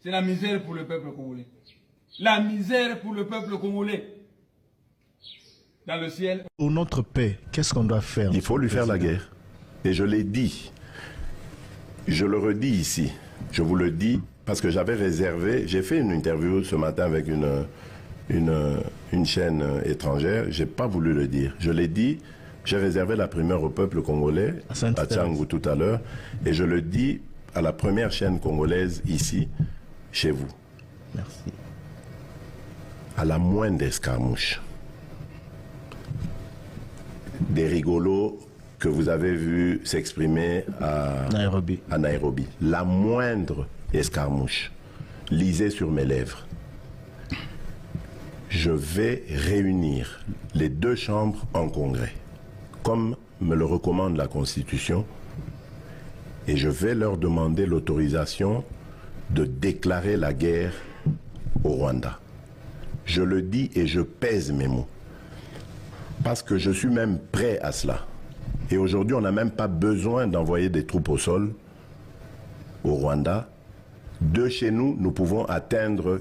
c'est la misère pour le peuple congolais. La misère pour le peuple congolais. Dans le ciel. Pour notre paix, qu'est-ce qu'on doit faire? Il faut lui faire la guerre. Et je l'ai dit. Je le redis ici. Je vous le dis parce que j'avais réservé. J'ai fait une interview ce matin avec une chaîne étrangère. Je n'ai pas voulu le dire. Je l'ai dit. J'ai réservé la primeur au peuple congolais, à Tchangou tout à l'heure. Et je le dis à la première chaîne congolaise ici, chez vous. Merci. À la moindre escarmouche, des rigolos que vous avez vus s'exprimer à Nairobi. La moindre escarmouche, lisez sur mes lèvres. Je vais réunir les 2 chambres en congrès, comme me le recommande la Constitution, et je vais leur demander l'autorisation de déclarer la guerre au Rwanda. Je le dis et je pèse mes mots. Parce que je suis même prêt à cela. Et aujourd'hui, on n'a même pas besoin d'envoyer des troupes au sol au Rwanda. De chez nous, nous pouvons atteindre...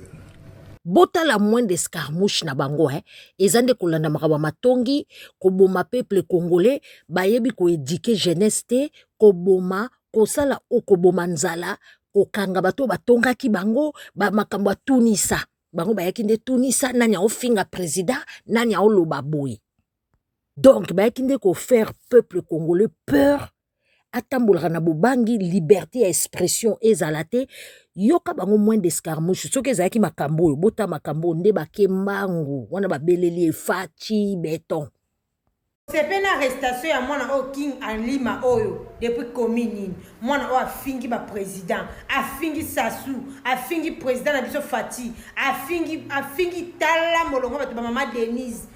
Bota la moins d'escarmouche na bango, ezande kolanda makaba matongi, koboma peuple congolais, bayebi ko éduquer jeunesse te, koboma, kosala o koboma nzala, kokanga bato batongaki bango, ba makambo tunisa. Bango bayaki nde tunisa, nani a ofinga président, nani a oloba boy. Donc, bayaki ko faire peuple congolais peur, atamboulaka na bobangi, liberté d'expression ezalate, yoka bango moins d'escarmouche, soki ezalaki makambo, bota makambo, nde bakembangu, wana babeleli efachi, beton. C'est pas une arrestation ya mwana o King Alima oyo depuis commune mwana o afingi ba président afingi Sassou afingi président na biso Fati afingi tala molongo bato ba mama Denise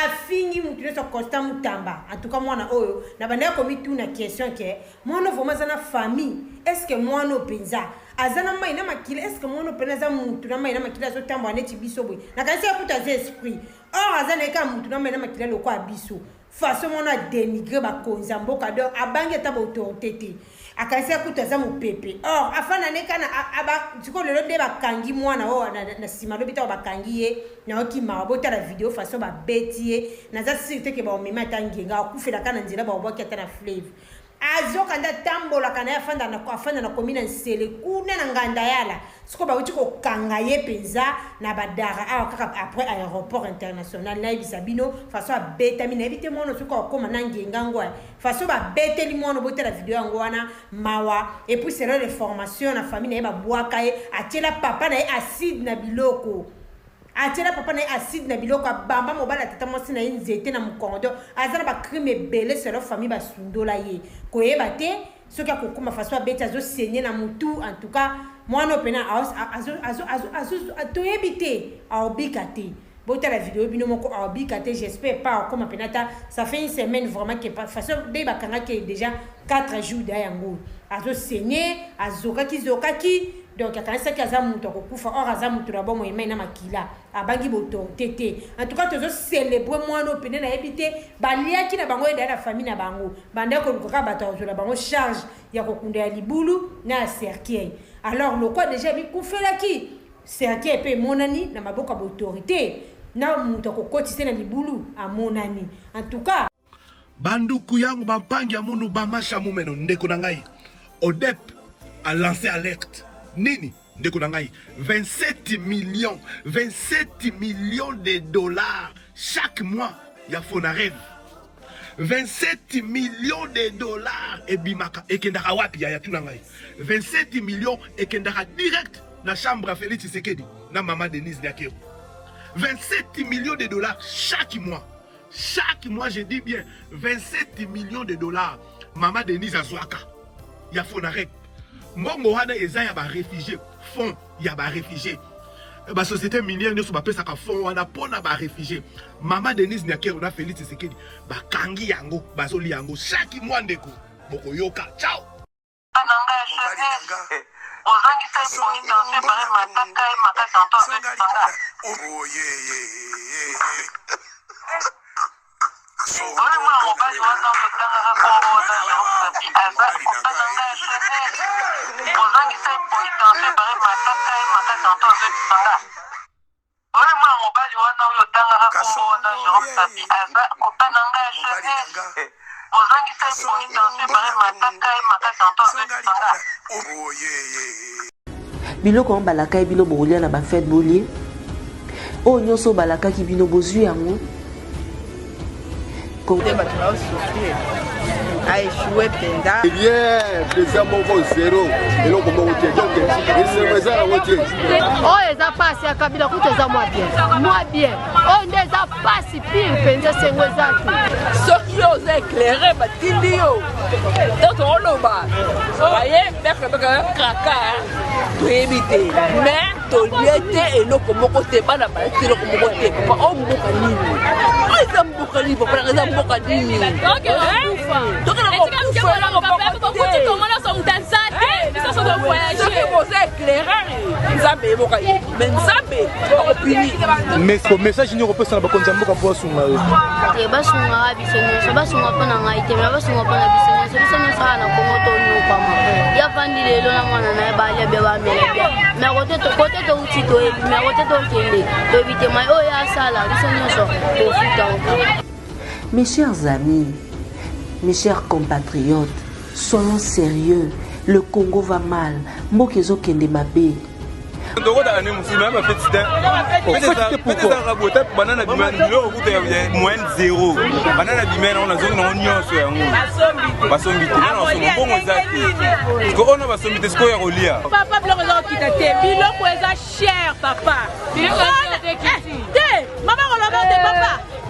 afingi mutu so Constant Mutamba en tout cas mwana oyo na banda ko mituna question que mwana vraiment zana famille est-ce que mwana penza azana mai na makila est-ce que mwana penza mutu na mai na makila so tambo aneti biso boy na kasi ya puta esprit or azana ka mutu na mai na makila lokwa biso façon mon a dénigré ba konza mboka donc abangi ta ba autorité akanisa kutaza mu pepe or afana ne kana aba tiko lelo de ba kangi mwana o na sima lobi ta ba kangi ye na oki ma bota la vidéo façon ba betie na za site ke ba o mema tanginga okufela kana nzira ba oboki ata na flave azo kanda tambola kana afanda na komina nsele kuna na nganda yala siko ba uti ko kanga ye penza na badara kaka après aéroport international na ibisabino façon a beta mina ebite mono siko koma na ngenga ngwa façon ba bete li mono bota la vidéo ngwana mawa et puis c'est les formations na famille na ba boaka ye atela papa na acide na biloko atela papa na acide na biloko bamba mobala tata mosi na nzete na mukondo azana ba crime belé sur leur famille ba sundola ye koyeba te soki akokoma façon abeti azosenye na mutu en tout cas mwana pena toyebi te aobika te bota la vidéo bino moko aobika te j'espère pas comme penata ça fait une semaine vraiment que façon de bakanga qui déjà 4 jours d'ayango azosenye azokaki donc akanisa ki aza mutu akokufa or aza mutu na bomo yema na makila abangi boto tete en tout cas tozo célébrer mwana opene na ebite baliaki na bango eda na famille na bango banda ko lukoka bato ozola bango charge ya kokunda ya libulu na cercueil alors loko déjà bi kufelaki cercueil pe monani na maboko ba autorité na mutu akokotisa na libulu a monani en tout cas banduku yangu bampangi ya munu bamasha mumeno ndeko na ngai ODEP a lancé alerte nini ndeko na ngai 27 millions de dollars chaque mois ya Fonarev 27 millions de dollars ebimaka ekendaka wapi ya tuna ngai 27 millions ekendaka direct na chambre à Félix Tshisekedi na maman Denise Nyakero 27 millions de dollars chaque mois je dis bien 27 millions de dollars maman Denise azwaka ya Fonarev mbongo wana eza ya ba réfugiés fond ya ba réfugiés ba société minière ne so ba pesa ka fond wana pona ba réfugiés maman Denise Nyakero na Félix Tshisekedi ba kangi yango bazoli yango chaque mois ndeko boko yoka ciao biloko balaka bino bolia na ba fête bolie o nyoso balaka ki bino bozui yango côté batuna souffrir a échoué penda deuxième moko 0 eloko moko te donc esemeza yango te oyo eza pasi ya kabila kuta eza mwa bien oyo nde eza pasi pire mpenza sengo eza te soki yo oza éclairé batindi yo donc oloba baye bekebeka kraka toyebi te mais tolie te eloko moko te bana balati eloko moko te papa o mboka nini oyo eza mboka nini papa eza mboka nini message nyoko pesa na bakonzi mboka po sunga te basunga biso nyonso basunga mpona ngai te me basunga mpona biso nyonso biso nyonso ala na kongo tonyokama ya fandi lelo na mwana na ye balia bia bamela bia me kote touti toyebi me kote tokende toyebi te mai oyo asala biso nyonso tofuta. Mes chers amis, mes chers compatriotes, soyons sérieux. Le Congo va mal. Mokezo kende mabe.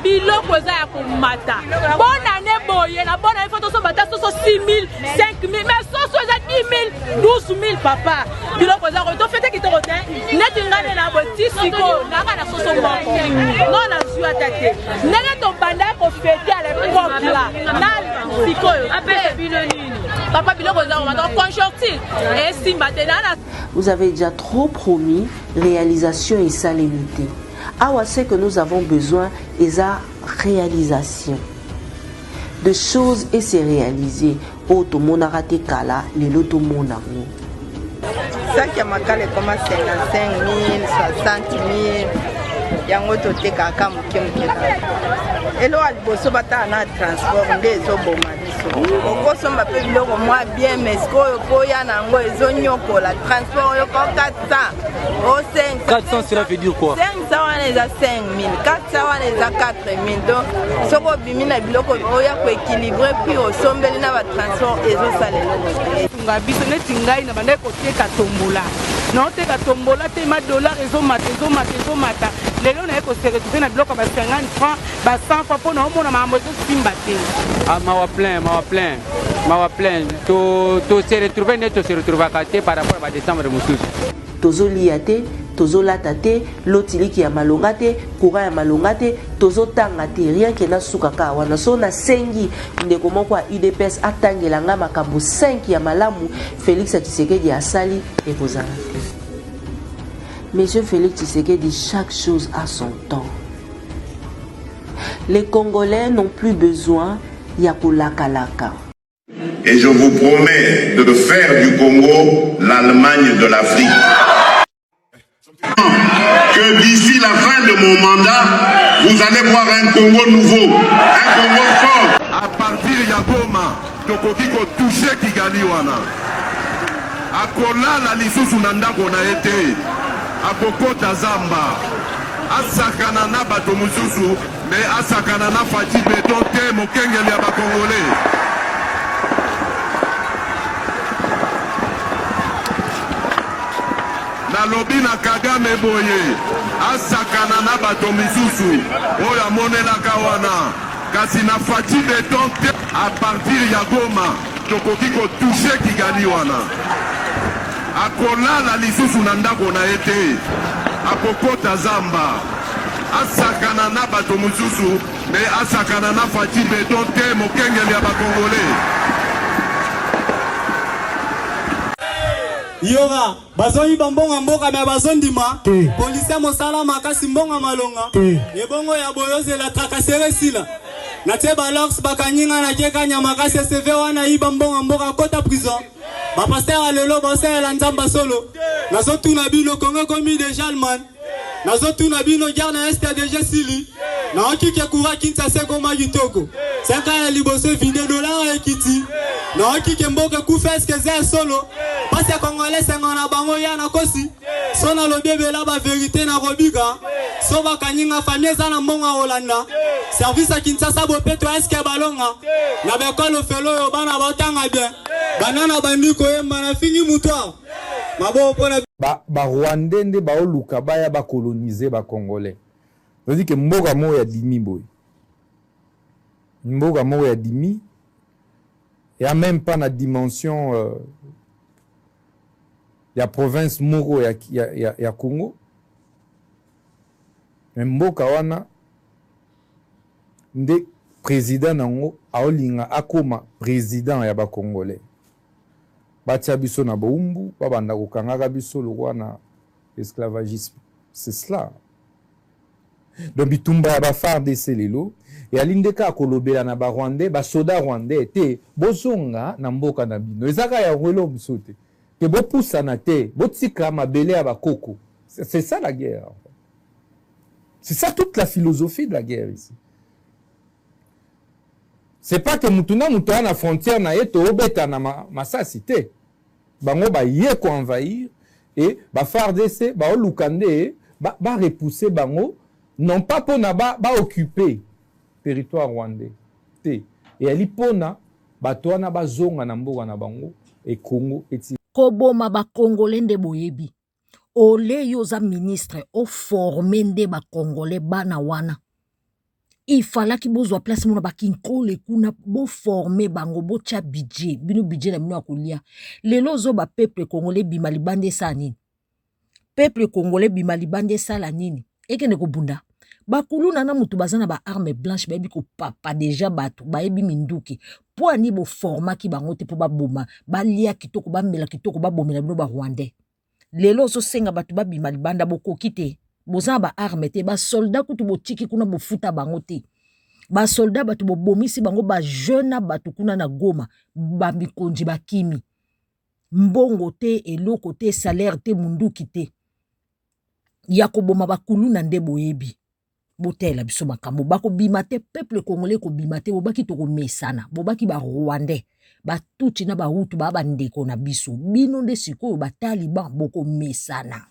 biloko eza ya komata bonne année boye na bonne année foto so bata soso 6 000 5 000 mais soso eza 10 000 12 000 papa biloko eza to fete kitoko te neti ngane na boti siko nanga na soso moko non na zua tate ndenge to banda ko fete à l'époque là na siko apesa bino nini papa biloko eza komata conjoncture et simba te na. Vous avez déjà trop promis réalisation et salubrité. Ah, c'est que nous avons besoin de la réalisation. de choses et se réaliser. Oh, tout le monde a raté Kala, les lots tout le monde a mis. Ça qui a marqué comme 55 000, 60 000. Yango to te kaka muke elo aliboso bata na transport nde ezoboma biso okosomba mpe biloko mwa bien mais sikoyo koya nango ezonyokola transport oyo ko 400 o 400 cela veut dire quoi 500 wana eza 5 000 400 wana eza 4 000 donc soko obimi na biloko oya koéquilibre puis osombeli na batransport ezosala eloko te tunga biso neti ngai na bandai koteka tombola naoteka tombola te ma dollar ezomata lelo naye koseretrouve na biloko ba 50 francs ba 100 francs mpo na omona makambo ezosimba te mawa plein tose retrouve nde tose retrouvaka te par rapport a badécembre mosusu tozolia te tozolata te lotiliki ya malonga te courant ya malonga te tozotanga te rien ke na suka kaka wana so nasengi ndeko moko ya UDPS atangela nga makambo 5 ya malamu Félix Tshisekedi asali ekozala te. Monsieur Félix Tshisekedi, chaque chose a son temps. Les Congolais n'ont plus besoin yakulaka-laka. Et je vous promets de faire du Congo l'Allemagne de l'Afrique. Que d'ici la fin de mon mandat, vous allez voir un Congo nouveau, un Congo fort. À partir de Goma, Tokokiko touché Kigali wana. Akola la lisusu nandako na ete. Akokota Zamba. Asakana na bato mususu, mais asakana na Fati Beton te mokengeli ya bakongolais. Nalobi na Kagame boye asakana na bato misusu oyo amonelaka wana kasi na Fati Beton te a partir ya Goma tokoki kotouche Kigali wana akolala lisusu na ndako na ye te akokota Zamba asakana na bato mosusu me asakana na Fati Beton te mokengeli ya bakongolais. Yoga, bazoi bambonga mboka me bazondima polisi mosala makasi mbonga malonga ebongo ya boyoze la trakasere sila na te balox bakanyinga na keka nya makasi CV wana iba mbonga mboka kota prison ba pasteur alelo bosa la nzamba solo nazo tuna bino kongo komi de jalman nazo tuna bino garna est déjà sili na okike kura kinta seko magitoko seka ya liboso $20 ekiti na okike mboka kufeske za solo parce que congolais sengana bango ya na kosi sona lo bebe la ba vérité na robika so ba kanyinga famille za na mbonga Holanda service à Kinshasa bopeto eske balonga na bekolo felo yo bana batanga bien banana bandiko yemba na fingi mutwa mabo pona ba Rwandais nde ba oluka baya ba coloniser ba congolais. C'est-à-dire que mboka mo ya dimi boy. Mboka mo ya dimi et a même pas na dimension ya province moko ya Congo. Mboka wana nde président nango aolinga akoma président ya ba congolais. Batia biso na boumbu babanda kokangaka biso lokwa na esclavagisme. C'est cela. Donc bitumba ya ba FARDC lelo et alindeka kolobela na ba Rwandais ba soda Rwandais te bozonga na mboka na bino ezaka ya welo msote ke bopusa na te botika mabele ya bakoko. C'est ça la guerre. C'est ça toute la philosophie de la guerre ici. C'est pas que mutuna mutoa na frontière na yeto obeta na masasi te. Bango ba ye ko envahir et ba FARDC ba olukande ba repousser bango non pas pour na ba occuper territoire rwandais te et ali pona bato na bazonga na mboka na bango et Congo eti koboma ba congolais nde boyebi ole yoza ministre o former nde ba congolais bana wana il fallait ki bozwa place mona ba kinkole kuna bo former bango bo cha budget bino budget na bino akolia lelo zo ba peuple congolais bima libande sa nini peuple congolais bima libande sa la nini ekene ko bunda bakuluna na mutu bazana ba arme blanche bayebi ko papa déjà bato bayebi minduki po ani bo forma ki bango te po ba boma ba lia kitoko ba mela kitoko ba bomela bino ba rwandais lelo so senga bato ba bima libanda boko kite bozana ba arme te ba soldat kutu bo tiki kuna bo futa bango te basoldat bato bobomisi bango bajeune bato kuna na Goma bamikonzi bakimi mbongo te eloko te salaire te munduki te ya koboma bakulu na nde boyebi botela biso makambo bakobima te peuple congolais kobima te bobaki tokomesana bobaki ba Rwandais batuti na bahutu babandeko na biso bino nde sikoyo bataliban bokomesana.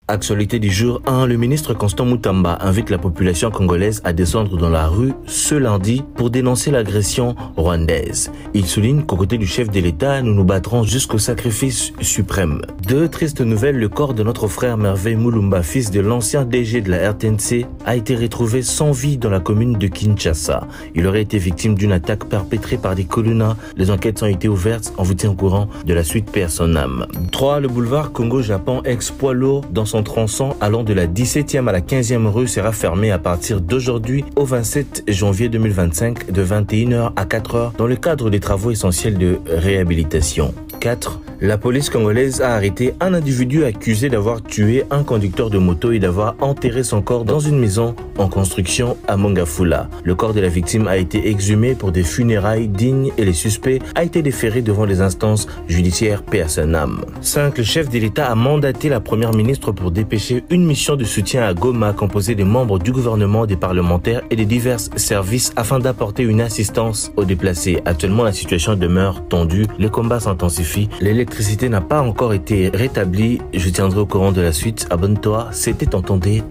Actualité du jour 1, le ministre Constant Moutamba invite la population congolaise à descendre dans la rue ce lundi pour dénoncer l'agression rwandaise. Il souligne qu'aux côtés du chef de l'État, nous nous battrons jusqu'au sacrifice suprême. Deux tristes nouvelles, le corps de notre frère Merveille Mulumba, fils de l'ancien DG de la RTNC, a été retrouvé sans vie dans la commune de Kinshasa. Il aurait été victime d'une attaque perpétrée par des colonnas. Les enquêtes ont été ouvertes, on vous tient au courant de la suite paix à son âme. 3. Le boulevard Congo-Japon ex-poids lourd dans son tronçon allant de la 17e à la 15e rue sera fermé à partir d'aujourd'hui au 27 janvier 2025 de 21h à 4h dans le cadre des travaux essentiels de réhabilitation. 4. La police congolaise a arrêté un individu accusé d'avoir tué un conducteur de moto et d'avoir enterré son corps dans une maison en construction à Mongafula. Le corps de la victime a été exhumé pour des funérailles dignes et les suspects a été déféré devant les instances judiciaires paix à son âme. 5. Le chef de l'État a mandaté la première ministre pour dépêcher une mission de soutien à Goma composée des membres du gouvernement, des parlementaires et des divers services afin d'apporter une assistance aux déplacés. Actuellement, la situation demeure tendue, les combats s'intensifient, l'électricité n'a pas encore été rétablie. Je tiendrai au courant de la suite. Abonne-toi, c'était Entendez.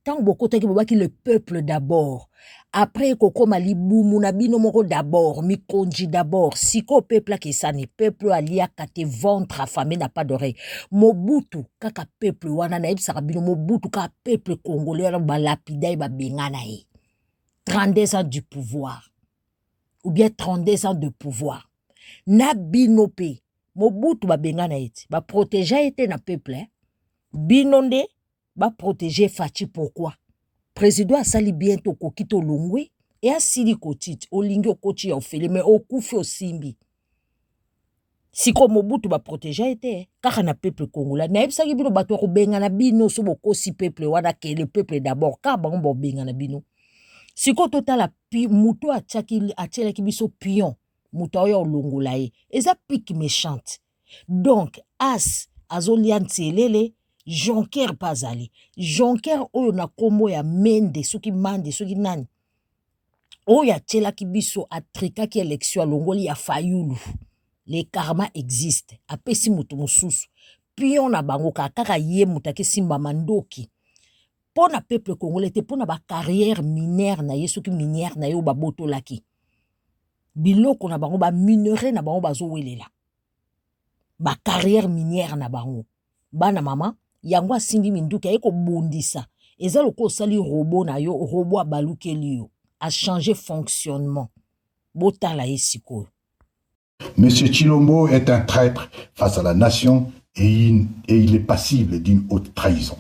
Le peuple d'abord. Après kokoma libumu na bino moko d'abord, mikonji d'abord, siko peuple qui sani peuple alia kate ventre affamé n'a pas d'oreille. Mobutu kaka peuple wana na ebisaka bino Mobutu ka peuple congolais ba lapida ba bengana e. 32 ans du pouvoir ou bien 32 ans de pouvoir. Na bino pe Mobutu ba bengana eti ba protéger ete na peuple binonde ba protéger Fachi pourquoi? Président a sali bientôt kokito longwe et a sili kotit olingi okoti ya ofele mais okufi osimbi. Siko Mobutu ba protéger ete kaka na peuple congolais na ebisaki bino bato ko benga na bino so bokosi peuple wana ke le peuple d'abord ka bango benga na bino. Siko totala muto atiela ki biso pion muto oyo longola e eza pique méchante. Donc as azolianti elele Jonker Pazali. Jonker oyo na kombo ya mende soki mande soki nani. Oyo atela ki biso atrika ki élection longoli ya Fayulu. Le karma existe. Apesi mutu mususu. Pion na bango kaka ye mutake simba mandoki. Pona peuple congolais te pona ba carrière minière na ye soki minière na yo ba boto laki. Biloko na bango ba minerai na bango bazo welela. Ba carrière minière na bango. Bana mama yango asimbi minduki ayeko bondisa eza loko osali robot na yo robot abalukeli yo a changer fonctionnement botala esiko. Monsieur Chilombo est un traître face à la nation et il est passible d'une haute trahison.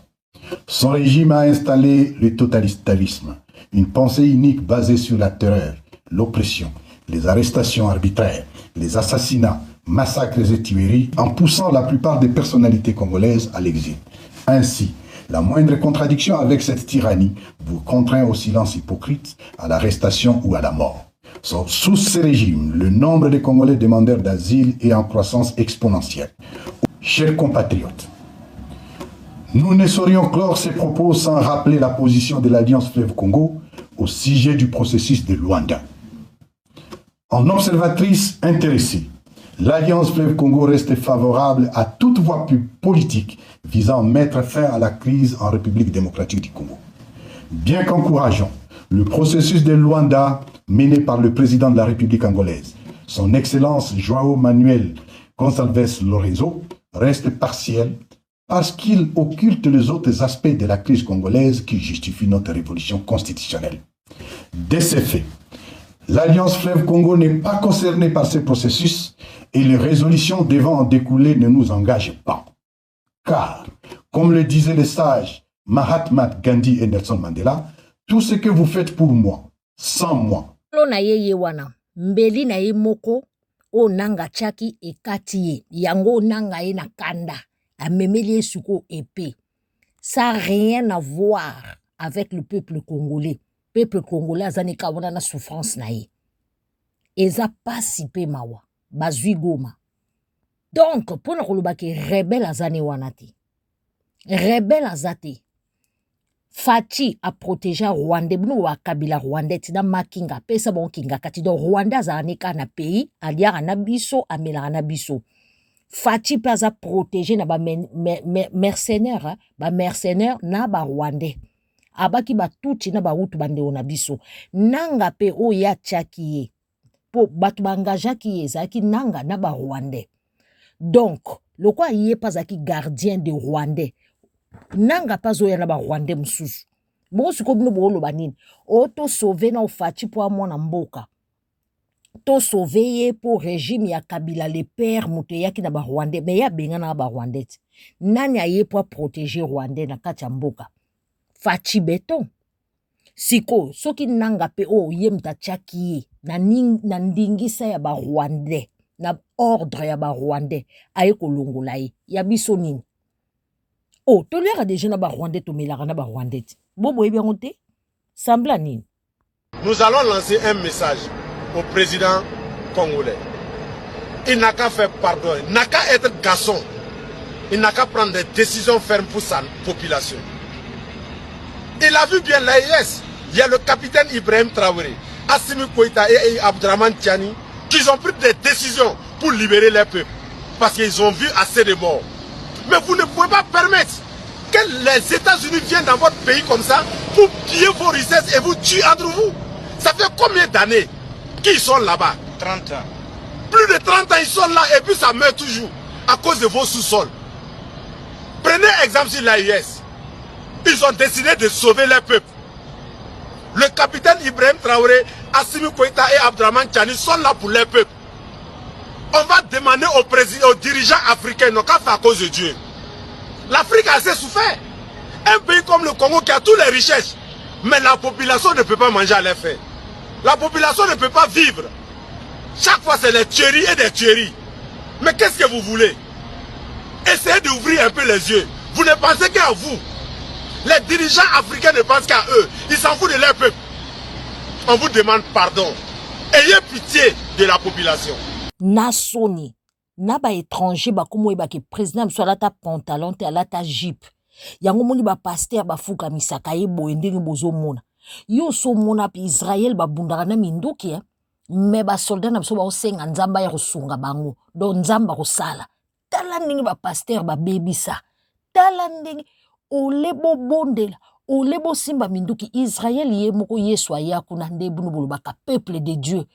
Son régime a installé le totalitarisme, une pensée unique basée sur la terreur, l'oppression, les arrestations arbitraires, les assassinats, massacres et tueries, en poussant la plupart des personnalités congolaises à l'exil. Ainsi, la moindre contradiction avec cette tyrannie vous contraint au silence hypocrite, à l'arrestation ou à la mort. Sous ce régime, le nombre de Congolais demandeurs d'asile est en croissance exponentielle. Chers compatriotes, nous ne saurions clore ces propos sans rappeler la position de l'Alliance Fleuve Congo au sujet du processus de Luanda. En observatrice intéressée, l'Alliance Fleuve Congo reste favorable à toute voie politique visant à mettre fin à la crise en République démocratique du Congo. Bien qu'encourageant le processus de Luanda mené par le président de la République angolaise, son Excellence João Manuel Gonçalves Lorenzo, reste partiel parce qu'il occulte les autres aspects de la crise congolaise qui justifient notre révolution constitutionnelle. De ce fait, l'Alliance Fleuve Congo n'est pas concernée par ce processus et les résolutions devant en découler ne nous engagent pas. Car, comme le disaient les sages Mahatma Gandhi et Nelson Mandela, tout ce que vous faites pour moi, sans moi. Mbeli na ye moko o nanga chaki e kati yango nanga ye na kanda amemeli suko épée. Ça n'a rien à voir avec le peuple congolais. Peuple congolais azani kawana na souffrance na ye. Eza pasi pe mawa. Bazui goma. Donc, pour nous kolobaki rebelle azani wanati. Rebelle azati. Fati a protégé Rwanda. Nous wa kabila Rwanda tina makinga pesa bon kinga kati do Rwanda azani ka na pays alia na biso amela na biso. Fati pas a protégé na ba mercenaire ba mercenaire na ba Rwanda. Abaki ba tuti na ba utu bande na biso. Nanga pe o ya tchakiye. Po batu bangaja ki ezaki nanga na ba Rwanda. Donc, le quoi y est pas aki gardien de Rwandais. Nanga pas oya na ba Rwandais msusu. Bon si ko bino bo lo banini. O to sauver na ofati po amona mboka. To sauver pour régime ya Kabila le père muté yaki na ba Rwandais mais ya benga na ba Rwandais. Nani aye pour protéger Rwandais na kati ya mboka. Fati beton. Siko soki nanga pe o yemta tchaki na ndingisa ya ba Rwandais. Na ordre ya ba Rwandais aye kolongola ye ya biso nini. Oh, to lera des gens na ba Rwandais to melara na ba Rwandais. Bobo e bien monté. Sembla nini. Nous allons lancer un message au président congolais. Il n'a qu'à faire pardon, il n'a qu'à être garçon. Il n'a qu'à prendre des décisions fermes pour sa population. Il a vu bien l'AIS. Il y a le capitaine Ibrahim Traoré, Assimi Koïta et Abdraman Tiani qui ont pris des décisions pour libérer les peuples. Parce qu'ils ont vu assez de morts. Mais vous ne pouvez pas permettre que les États-Unis viennent dans votre pays comme ça pour piller vos richesses et vous tuer entre vous. Ça fait combien d'années qu'ils sont là-bas? 30 ans. Plus de 30 ans ils sont là et puis ça meurt toujours à cause de vos sous-sols. Prenez exemple sur l'AIS. Ils ont décidé de sauver les peuples. Le capitaine Ibrahim Traoré, Assimi Koïta et Abdraman Tiani sont là pour les peuples. On va demander aux dirigeants africains, non qu'à faire à cause de Dieu. L'Afrique a assez souffert. Un pays comme le Congo qui a toutes les richesses, mais la population ne peut pas manger à l'air fait. La population ne peut pas vivre. Chaque fois c'est des tueries et des tueries. Mais qu'est-ce que vous voulez? Essayez d'ouvrir un peu les yeux. Vous ne pensez qu'à vous. Les dirigeants africains ne pensent qu'à eux. Ils s'en foutent de leur peuple. On vous demande pardon. Ayez pitié de la population. Nasoni. Naba étranger ba komo ba ke président so alata pantalon te alata jeep. Yango moni ba pasteur ba fuka misaka ye bo ndenge bozo mona. Yo so mona pi Israël ba bundaka na minduki mais ba soldat na so ba osenga nzamba ya kosunga bango. Do nzamba kosala. Tala ndenge ba pasteur ba bebisa. Tala ndenge olebo bondela. Olebo simba minduki Israël ye moko yeswa ya kuna ndebu no bolobaka peuple de Dieu.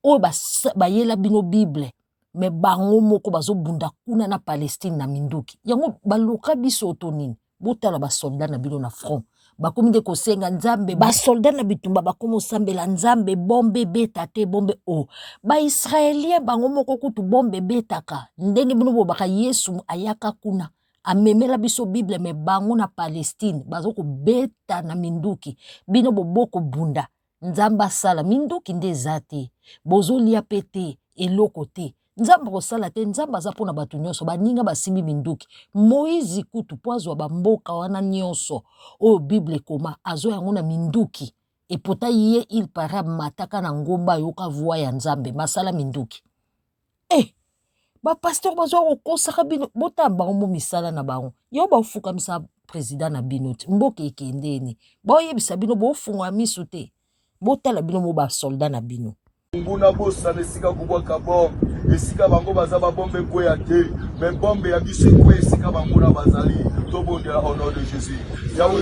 O ba yela bino Bible. Mais bango moko bazo bunda kuna na Palestine na minduki. Yango baloka biso otonini. Botala ba soldat na bino na front. Bakomi de kosenga nzambe. Ba soldat na bitumba bakomo sambela nzambe bombe beta te bombe o. Ba Israélien bango moko kutu bombe betaka. Ndenge bino bo baka Yesu ayaka kuna. Amemela biso Bible me bango na Palestine. Bazo ko beta na minduki. Bino bo boko bunda. Nzamba sala minduki nde zate. Bozo lia pete eloko te. Nzamba kosala te nzamba za pona batu nyonso baninga basimbi minduki. Moïse kutu poazwa bamboka wana nyonso. O Bible koma azo yango na minduki. E pota ye il para mataka na ngomba yoka voix ya nzambe masala minduki. Ba pasteur bazo okosaka bino bota bango misala na bango. Yo ba fuka misa président na bino mboke ekendeni. Ba yebisa bino bo funga misu te. Bota la bino mo ba soldat na bino. Nguna bosa nesika kubwaka bom esika bango baza ba bombe koya te mais bombe ya biso ko esika bango na bazali to bondela au nom de Jésus yawe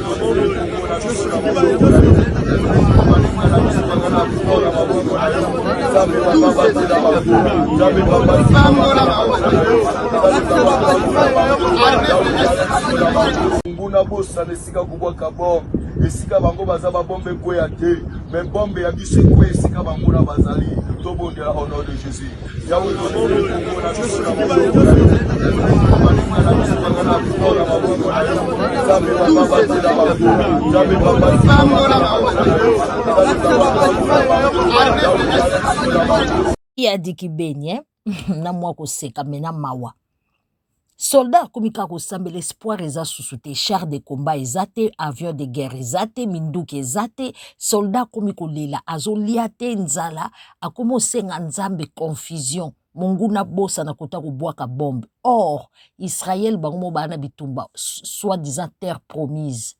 nguna bosa nesika kubwaka bom esika bango baza ba bombe koya te mais bombe ya biso ko esika bango na bazali to bondela au nom de Jésus yawe Il a dit qu'il baigne na moi ko seka mena mawa. soldat akomika kosambela espoir eza susu te, char de combat eza te, avion de guerre eza te, minduki eza te, soldat akomi kolela azolia te nzala, akomi osenga nzambe confusion, monguna bosa na kota kobwaka bombe. Or Israël bango bana bitumba soi-disant terre promise,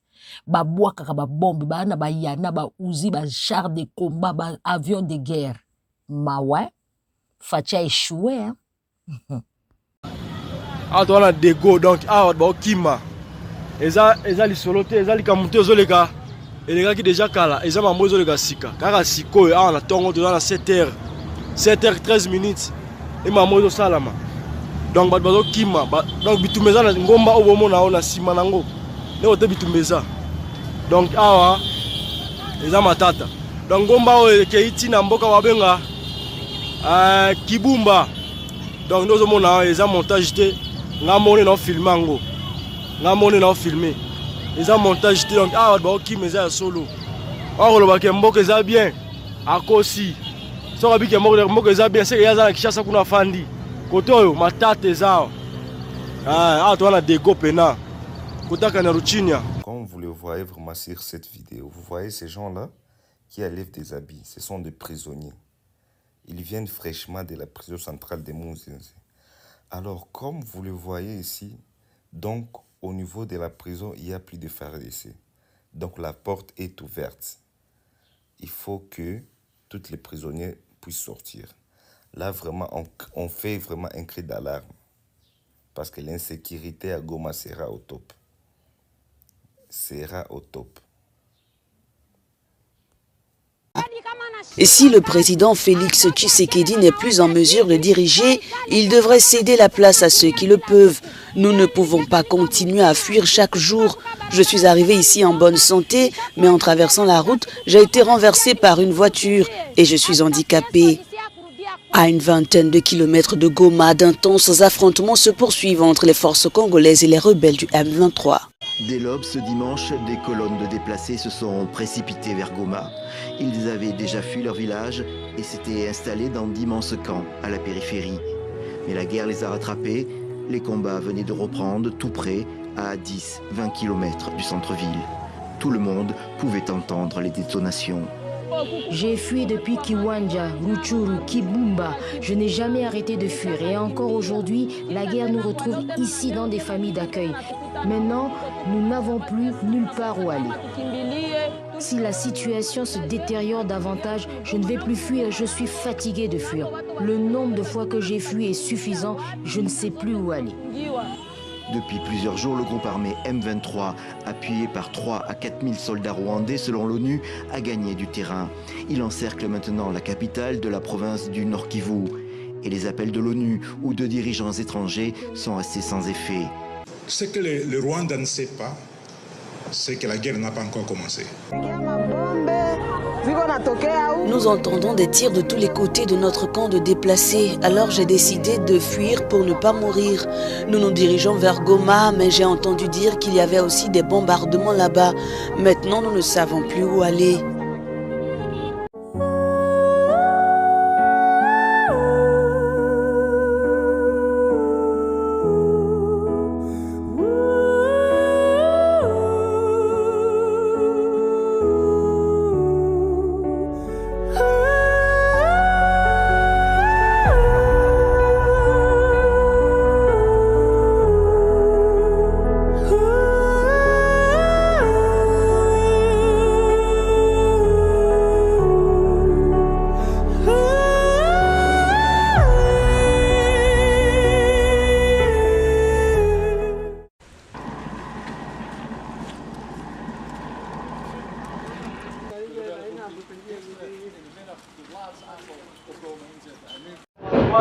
babwakaka babombe bana bayana ba uzi ba char de combat ba avion de guerre. Mawe Fatia échoué hein. Ah toi on a des go donc ah ba kima eza lisolo te eza likamuté ozoleka eleka ki déjà kala eza mambo ozoleka sika kaka sikoyo ah na tongo to na 7h13 minutes et mambo ozosalama donc ba kima donc bitumeza na ngomba obomona ona sima nango ne ote bitumeza donc awa eza matata donc ngomba o keiti na mboka wabenga Kibumba donc nous avons les montage te ngamone na filmango ngamone na filmer les montage te donc ah ba ki meza solo or lo ba ke mboka za bien akosi so ba ke mboka za bien c'est yaza na kishasa kuna fandi koto yo matata zao ah toi na dego pena kutaka na ruchinya. Comme vous le voyez vraiment sur cette vidéo, vous voyez ces gens-là qui enlèvent des habits, ce sont des prisonniers. Ils viennent fraîchement de la prison centrale de Mouzenze. Alors, comme vous le voyez ici, donc au niveau de la prison, il n'y a plus de FARDC. Donc la porte est ouverte. Il faut que tous les prisonniers puissent sortir. Là, vraiment, on fait vraiment un cri d'alarme. Parce que l'insécurité à Goma sera au top. Sera au top. Et si le président Félix Tshisekedi n'est plus en mesure de diriger, il devrait céder la place à ceux qui le peuvent. Nous ne pouvons pas continuer à fuir chaque jour. Je suis arrivé ici en bonne santé, mais en traversant la route, j'ai été renversé par une voiture et je suis handicapé. À une vingtaine de kilomètres de Goma, d'intenses affrontements se poursuivent entre les forces congolaises et les rebelles du M23. Dès l'aube ce dimanche, des colonnes de déplacés se sont précipitées vers Goma. Ils avaient déjà fui leur village et s'étaient installés dans d'immenses camps à la périphérie. Mais la guerre les a rattrapés. Les combats venaient de reprendre tout près, à 10-20 km du centre-ville. Tout le monde pouvait entendre les détonations. J'ai fui depuis Kiwanja, Ruchuru, Kibumba. Je n'ai jamais arrêté de fuir. Et encore aujourd'hui, la guerre nous retrouve ici dans des familles d'accueil. Maintenant, nous n'avons plus nulle part où aller. Si la situation se détériore davantage, je ne vais plus fuir. Je suis fatigué de fuir. Le nombre de fois que j'ai fui est suffisant. Je ne sais plus où aller. Depuis plusieurs jours, le groupe armé M23, appuyé par 3 à 4 000 soldats rwandais selon l'ONU, a gagné du terrain. Il encercle maintenant la capitale de la province du Nord Kivu. Et les appels de l'ONU ou de dirigeants étrangers sont restés sans effet. Ce que le Rwanda ne sait pas, c'est que la guerre n'a pas encore commencé. Nous entendons des tirs de tous les côtés de notre camp de déplacés. Alors j'ai décidé de fuir pour ne pas mourir. Nous nous dirigeons vers Goma, mais j'ai entendu dire qu'il y avait aussi des bombardements là-bas. Maintenant, nous ne savons plus où aller.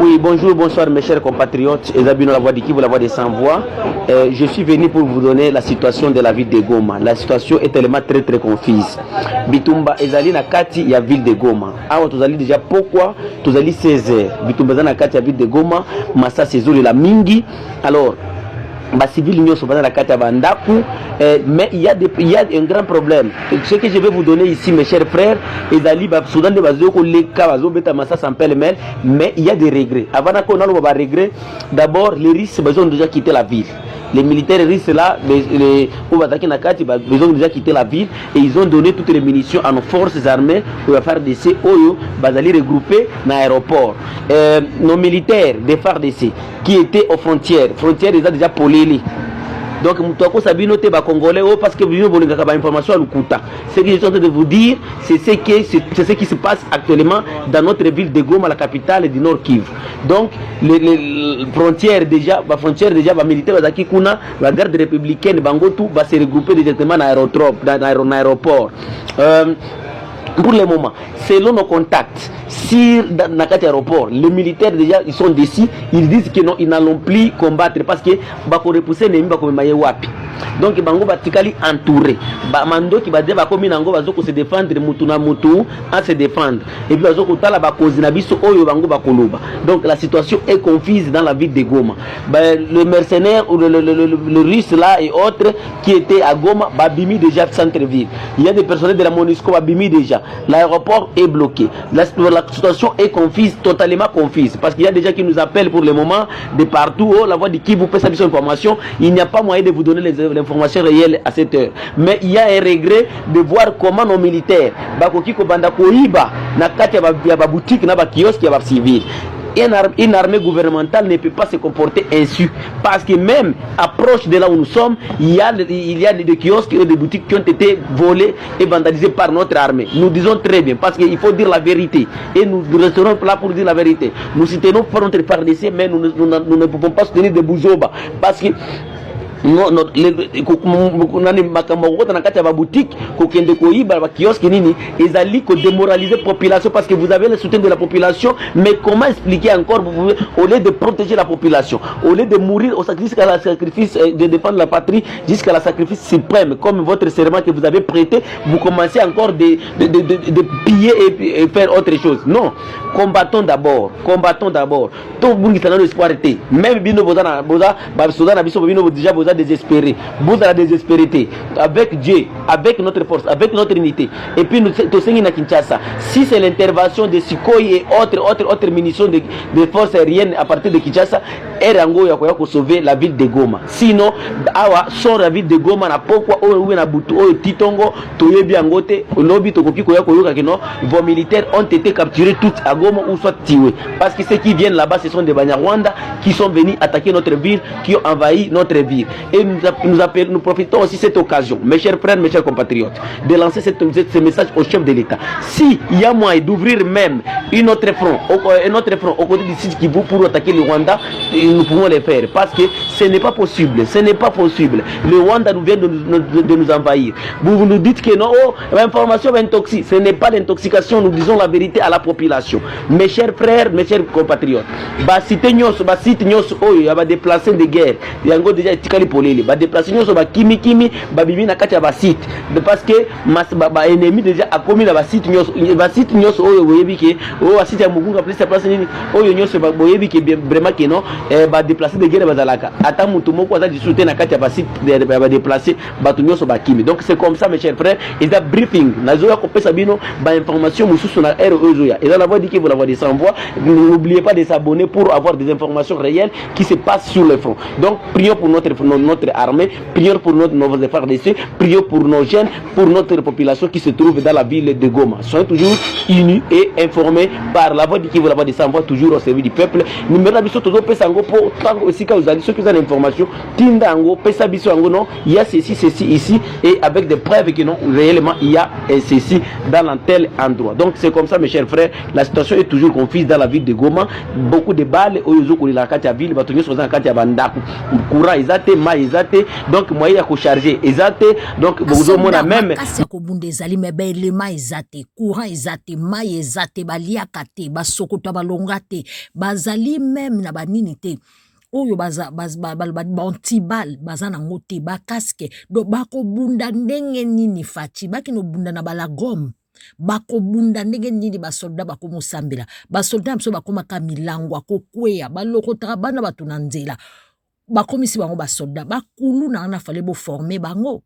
Oui, bonjour, bonsoir mes chers compatriotes, Ezabino, la voix de Kivu, la voix des sans-voix. Je suis venu pour vous donner la situation de la ville de Goma. La situation est tellement très confuse. Bitumba ezali na kati ya ville de Goma. Awa tozali déjà pourquoi tozali 16h. Bitumba ezali na kati ya ville de Goma, massa sezoli la mingi. Alors civil nyonso bana la kati ya bandaku, mais il y a un grand problème. Ce que je vais vous donner ici, mes chers frères, ezali ba soudan de bazoko leka bazobeta massa sans pêle-mêle, mais il y a des regrets. Avant qu'on a le regret, d'abord les risques ils ont déjà quitté la ville. Les militaires russes là, les ils ont déjà quitté la ville et ils ont donné toutes les munitions à nos forces armées pour faire des Oyo, bazali regroupés dans l'aéroport. Nos militaires des FARDC qui étaient aux frontières ils ont déjà polélé. Donc, Moutouako Sabino te ba Congolais parce que vous avez information à l'Ukuta. Ce que je suis en train de vous dire, c'est ce qui se passe actuellement dans notre ville de Goma, la capitale du Nord Kivu. Donc, les frontières déjà, les militaires qui kuna, la garde républicaine, Bangotou va se regrouper directement dans l'aéroport. Pour le moment, selon nos contacts, sur Nakati aéroport, les militaires déjà ils sont décis, ils disent que non, ils n'allont plus combattre parce que bako repousser nemi bako maye wapi. Donc bango batikali entouré. Ba mando ki bade bako minango bazoko se défendre mutu na mutu à se défendre. Et puis bazoko tala bako zinabiso oyo bango bakoloba. Donc la situation est confuse dans la ville de Goma. Le mercenaire ou le russe là et autres qui étaient à Goma, babimi déjà centre-ville. Il y a des personnels de la MONUSCO babimi déjà. L'aéroport est bloqué. La situation est confuse, totalement confuse. Parce qu'il y a des gens qui nous appellent pour le moment de partout. Oh, la voix de qui vous peut savoir information. Il n'y a pas moyen de vous donner l'information réelle à cette heure. Mais il y a un regret de voir comment nos militaires, bakoki ko banda ko iba na kati ya ba boutique na ba kiosque ya ba civil. Une armée gouvernementale ne peut pas se comporter ainsi parce que même approche de là où nous sommes, il y a des kiosques et des boutiques qui ont été volés et vandalisés par notre armée. Nous disons très bien parce qu'il faut dire la vérité et nous resterons là pour dire la vérité. Nous soutenons pas notre FARDC, mais nous ne pouvons pas soutenir des bouzoba parce que boutique démoraliser la population parce que vous avez le soutien de la population, mais comment expliquer encore au lieu de protéger la population, au lieu de mourir jusqu'à la sacrifice de défendre la patrie, jusqu'à la sacrifice suprême comme votre serment que vous avez prêté, vous commencez encore de piller et faire autre chose. Non, combattons d'abord tout le monde qui a l'espoir était même bino bozana déjà désespéré, vous la désespérité avec Dieu, avec notre force, avec notre unité. Et puis nous na Kinshasa, si c'est l'intervention de Sukhoi et autres munitions de forces aériennes à partir de Kinshasa, Erango ya kwa sauver la ville de Goma. Sinon awa sort la ville de Goma na pokwa ou na butu o titongo toyebi angote lobi tokoki koya koyoka que non, vos militaires ont été capturés tous à Goma ou soit tués parce que ceux qui viennent là-bas ce sont des Banyarwanda qui sont venus attaquer notre ville, qui ont envahi notre ville. Et nous profitons aussi de cette occasion, mes chers frères, mes chers compatriotes, de lancer ce message au chef de l'État. Si il y a moyen d'ouvrir même un autre front au côté du site Kivu pour attaquer le Rwanda, nous pouvons le faire parce que ce n'est pas possible. Le Rwanda vient de nous envahir. Vous nous dites que non, l'information est intoxique. Ce n'est pas l'intoxication, nous disons la vérité à la population. Mes chers frères, mes chers compatriotes, site nyos oyo ya ba déplacer de guerre. Yango déjà tikali polele. Ba déplacer nyos ba kimi babimi na kati ya ba site. Parce que ba ennemi déjà a commis na ba site nyos oyo boyebi ke o site ya mugunga place nini oyo nyos ba boyebi ke vraiment que non ba déplacer de guerre bazalaka. Ata mutu moko aza discuter na kati ya ba site ba déplacer batu nyos ba kimi. Donc c'est comme ça mes chers frères, et da briefing nazo ya kopesa bino ba information mususu na RE et dans la voix dit que vous la voix des sans voix, n'oubliez pas de s'abonner pour avoir des informations réelles qui se passent sur le front. Donc prions pour notre armée, prions pour nos FARDC, prions pour nos jeunes, pour notre population qui se trouve dans la ville de Goma. Soyez toujours unis et informés par la voix qui vous la voix des sans voix, toujours au service du peuple. Numéro biso toujours pesango pour tant aussi quand vous allez ceux qui ont l'information, tindango pesa biso ango non, il y a ceci ici et avec des preuves que non réellement il y a ceci dans un tel endroit. Donc c'est comme ça mes chers frères, la situation est toujours confuse dans la ville de Goma. Beaucoup de balles oyozo ko la kati ya ville batonyo so za kati ya bandaku courant ezate ma ezate donc moyen ya ko charger ezate donc bozo mona même kasi ko bunda ezali mebe le ma ezate courant ezate ma ezate baliaka te basokota balonga te bazali même na banini te oyo bantibal baza nango te bakaske do bako bunda ndenge nini faci bakino bunda na balagom bako bunda ndenge nini basolda bako musambela basolda mso bako maka milango akokwea baloko bana batu na nzela bakomisi bango basoldat bakulu na fale bo former bango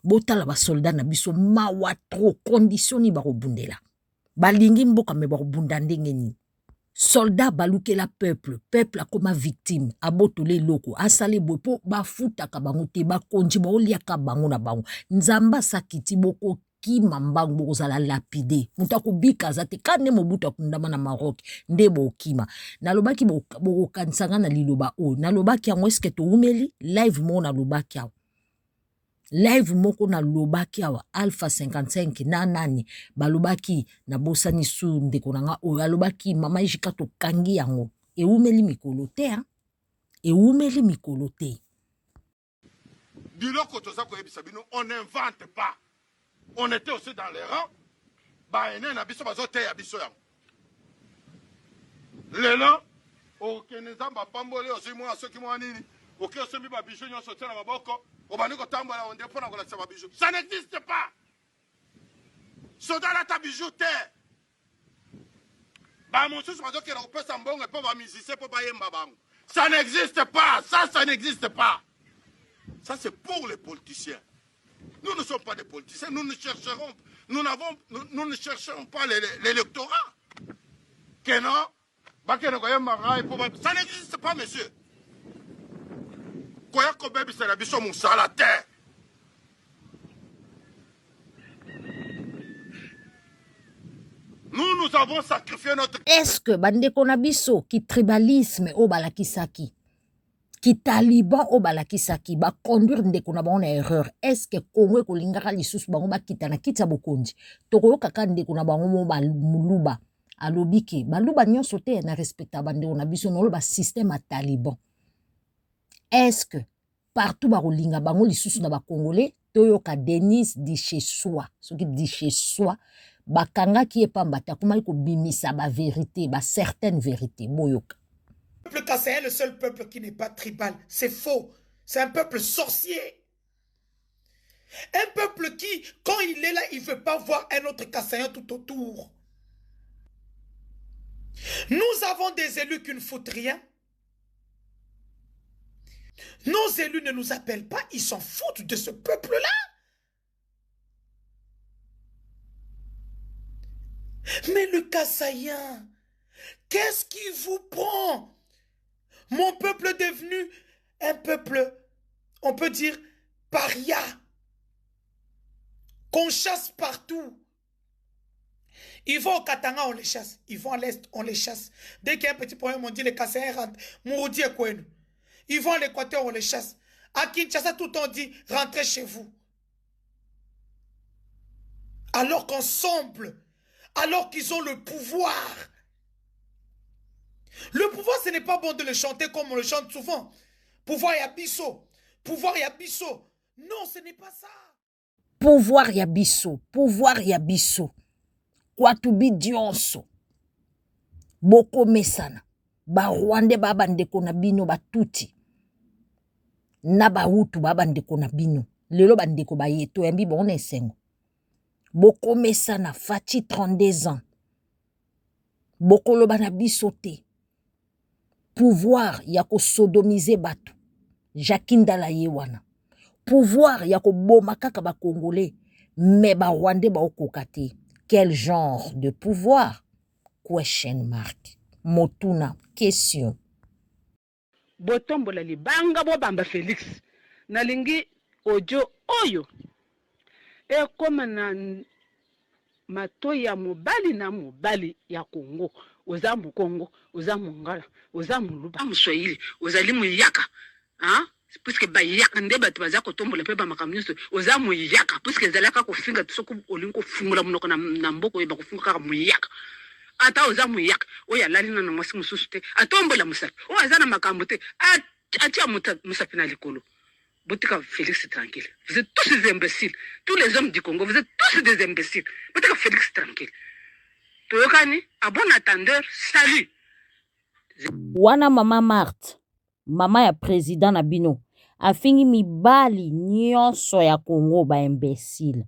botala basoldat na biso mawa trop conditioni bakobundela balingi mboka me bakobunda ndenge nini soldat balukela peuple akoma victime abotole loko asale bopo bafutaka bango te bakonji baoliaka bango na bango nzamba sakiti boko kima mbangu bokozala lapide mutu akobika aza te kane mobutu akundama na Maroc nde bokima nalobaki bokokanisanga na liloba oyo nalobaki yango eske toumeli live mo nalobaki awa live moko nalobaki awa Alpha 55 na nani balobaki na bosani su ndeko nanga oyo alobaki mama ejika tokangi yango eumeli mikolo te eumeli mikolo te biloko toza koyebisa bino on n'invente pas. On était aussi dans les rangs. Baene na biso bazote ya biso yango. Lelo okenezamba pambole ozimo asoki mwa nini? Oke osombi ba bijou nyonso tena maboko, obani kotambola onde pona kolakisa ba bijou. Ça n'existe pas. Soda la ta bijou te. Ba mosusu bazoke na kopesa mbongo po ba musicien po ba yemba bango. Ça n'existe pas. Ça n'existe pas. Ça c'est pour les politiciens. Nous ne sommes pas des politiciens, nous ne chercherons pas l'électorat. Ça n'existe pas, monsieur. Nous avons sacrifié notre... Est-ce que bandeko na biso ki tribalisme o balakisaki ki taliban o balakisaki ba conduire ndeko na bango na erreur est-ce que Congo kolingaka lisusu bango bakita na kiti ya bokonzi tokoyoka kaka ndeko na bango mo muluba alobi ke baluba nyonso te na respecta bandeko na biso noloba système ya taliban est-ce que partout bakolinga bango lisusu na bakongolais toyoka Denis di chez soi soki di chez soi bakangaki epamba te akomaki kobimisa vérité certaine vérité boyoka. Le peuple kassaïen est le seul peuple qui n'est pas tribal. C'est faux. C'est un peuple sorcier. Un peuple qui, quand il est là, il ne veut pas voir un autre kassaïen tout autour. Nous avons des élus qui ne foutent rien. Nos élus ne nous appellent pas. Ils s'en foutent de ce peuple-là. Mais le kassaïen, qu'est-ce qui vous prend? Mon peuple est devenu un peuple, on peut dire, paria, qu'on chasse partout. Ils vont au Katanga, on les chasse. Ils vont à l'Est, on les chasse. Dès qu'il y a un petit problème, on dit les Kassaïens rentrent. Mourdi et Kouenou. Ils vont à l'Équateur, on les chasse. À Kinshasa, tout on dit, rentrez chez vous. Alors qu'ensemble, alors qu'ils ont le pouvoir, le pouvoir, ce n'est pas bon de le chanter comme on le chante souvent. Pouvoir yabiso. Pouvoir yabiso. Non, ce n'est pas ça. Pouvoir yabiso. Pouvoir yabiso. Kwatubi dionso. Boko mesana. Ba Rwande baba ndeko na bino batuti. Na ba Hutu baba ndeko na bino. Lelo bandeko ba yeto yambi bon esengo. Boko mesana Fati 32 ans. Boko loba na biso te. Pouvoir yako sodomiser batu. Jakindala yewana. Pouvoir yako boma kaka ba Congolais. Mais ba Rwandais ba okokate. Quel genre de pouvoir? Question mark. Motuna. Question. Botombola libanga bo bamba Félix. Nalingi ojo oyo. Koma na mato ya mobali na mobali ya Congo. Oza mu Congo, oza mu Ngala, oza mu Luba, mu Swahili, ozali mu yaka. Hein? Puisque ba yaka nde batu baza kotombola pe ba makamnyuso, oza mu yaka puisque zalaka ko finga tsoko olinko fungula munoko na mboko yeba ko funga ka mu yaka. Ata oza mu yaka, oya lali na mwasi mususu te, atombola musapi. O azana makambo te, atia musapi na likolo. Botika Félix tranquille. Vous êtes tous des imbéciles. Tous les hommes du Congo, vous êtes tous des imbéciles. Botika Félix tranquille. Toyokani, à bon attendeur, salut. Wana mama Marthe, mama ya président na bino, afingi mibali nyonso ya Congo ba imbécile.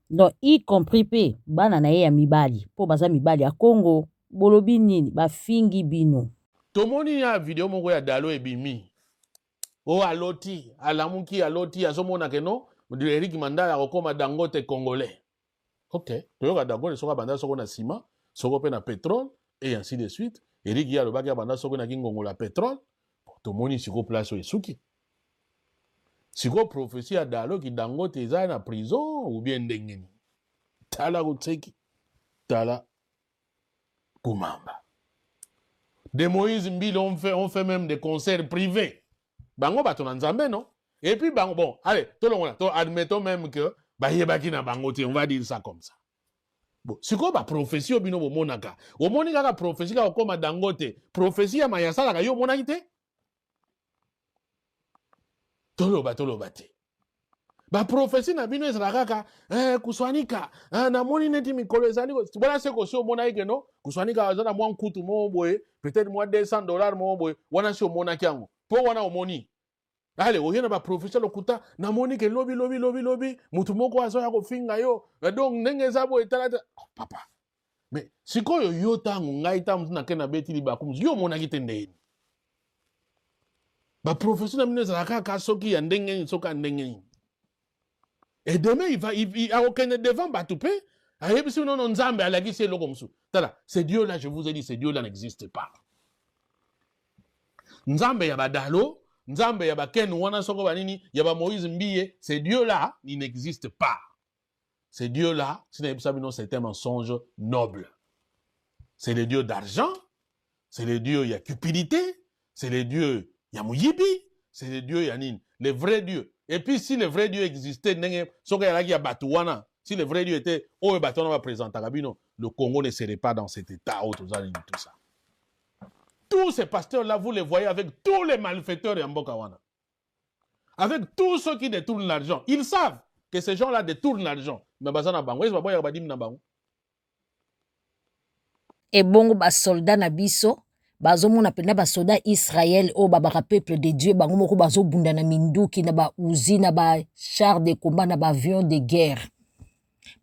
Donc, y compris pe, bana na ye ya mibali. Po baza mibali ya Congo, bolobi nini, ba fingi bino. Tomoni ya video moko ya Dalo ebimi. O aloti, alamuki aloti, azomona keno, Eric Mandala akokoma Dangote congolais. Ok, toyoka Dangote soka banda soko na ciment, soko pe na pétrole, et ainsi de suite. Eric ya lobaki banda soko na kingongo la pétrole, to moni siko place o esuki. Siko prophétie ya dalo ki Dangote eza na prison ou bien ndengeni. Tala kutseki, tala kumamba. De Moïse Mbili, on fait même des concerts privés. Bango bato na nzambe, non? Et puis, bango, bon, allez, admettons même que, yebaki na bango te, on va dire ça comme ça. Bon, si quoi, prophétie au bino monaka. Au monika ka prophétie ka okoma Dangote, prophétie ya mayasala ka yo monaki te? Toloba te. Ba prophétie na bino ezalaka ka kuswanika na moni neti mikolo ezali voilà c'est que si omona ke no kuswanika azana mwa nkutu mo boye peut-être moins $200 mo boye wana si omona kyango po wana omoni ale oyena ba prophétie lokuta na moni ke lobi mutu moko azo ya kofinga yo donc ndenge za boye tala papa mais sikoyo yo tango ngai tamu na kena betili ba kumu yo mona kitendeni ba prophétie na bino ezalaka ka soki ya ndenge soka ndenge. Et demain, il a aucun devant Batoupé. C'est Dieu-là, je vous ai dit, ce Dieu-là n'existe pas. Nzambe yaba dalo, Nzambe yaba ken wana soko banini, yaba Moïse Mbiye, ce Dieu-là, il n'existe pas. Ce Dieu-là, c'est un mensonge noble. C'est le Dieu d'argent, c'est le Dieu y a cupidité, c'est le Dieu y a mouyibi, c'est le Dieu y a nini, le vrai Dieu. Et puis, si le vrai Dieu existait, si le vrai Dieu était, le Congo ne serait pas dans cet état, tout ça. Tous ces pasteurs-là, vous les voyez avec tous les malfaiteurs et Mbokawana. Avec tous ceux qui détournent l'argent. Ils savent que ces gens-là détournent l'argent. Et bon, ba soldat na biso. Bazomona pena ba soda Israël o babaka peuple de Dieu bango moko bazo bunda na minduki na ba usine na ba char de combat na ba avion de guerre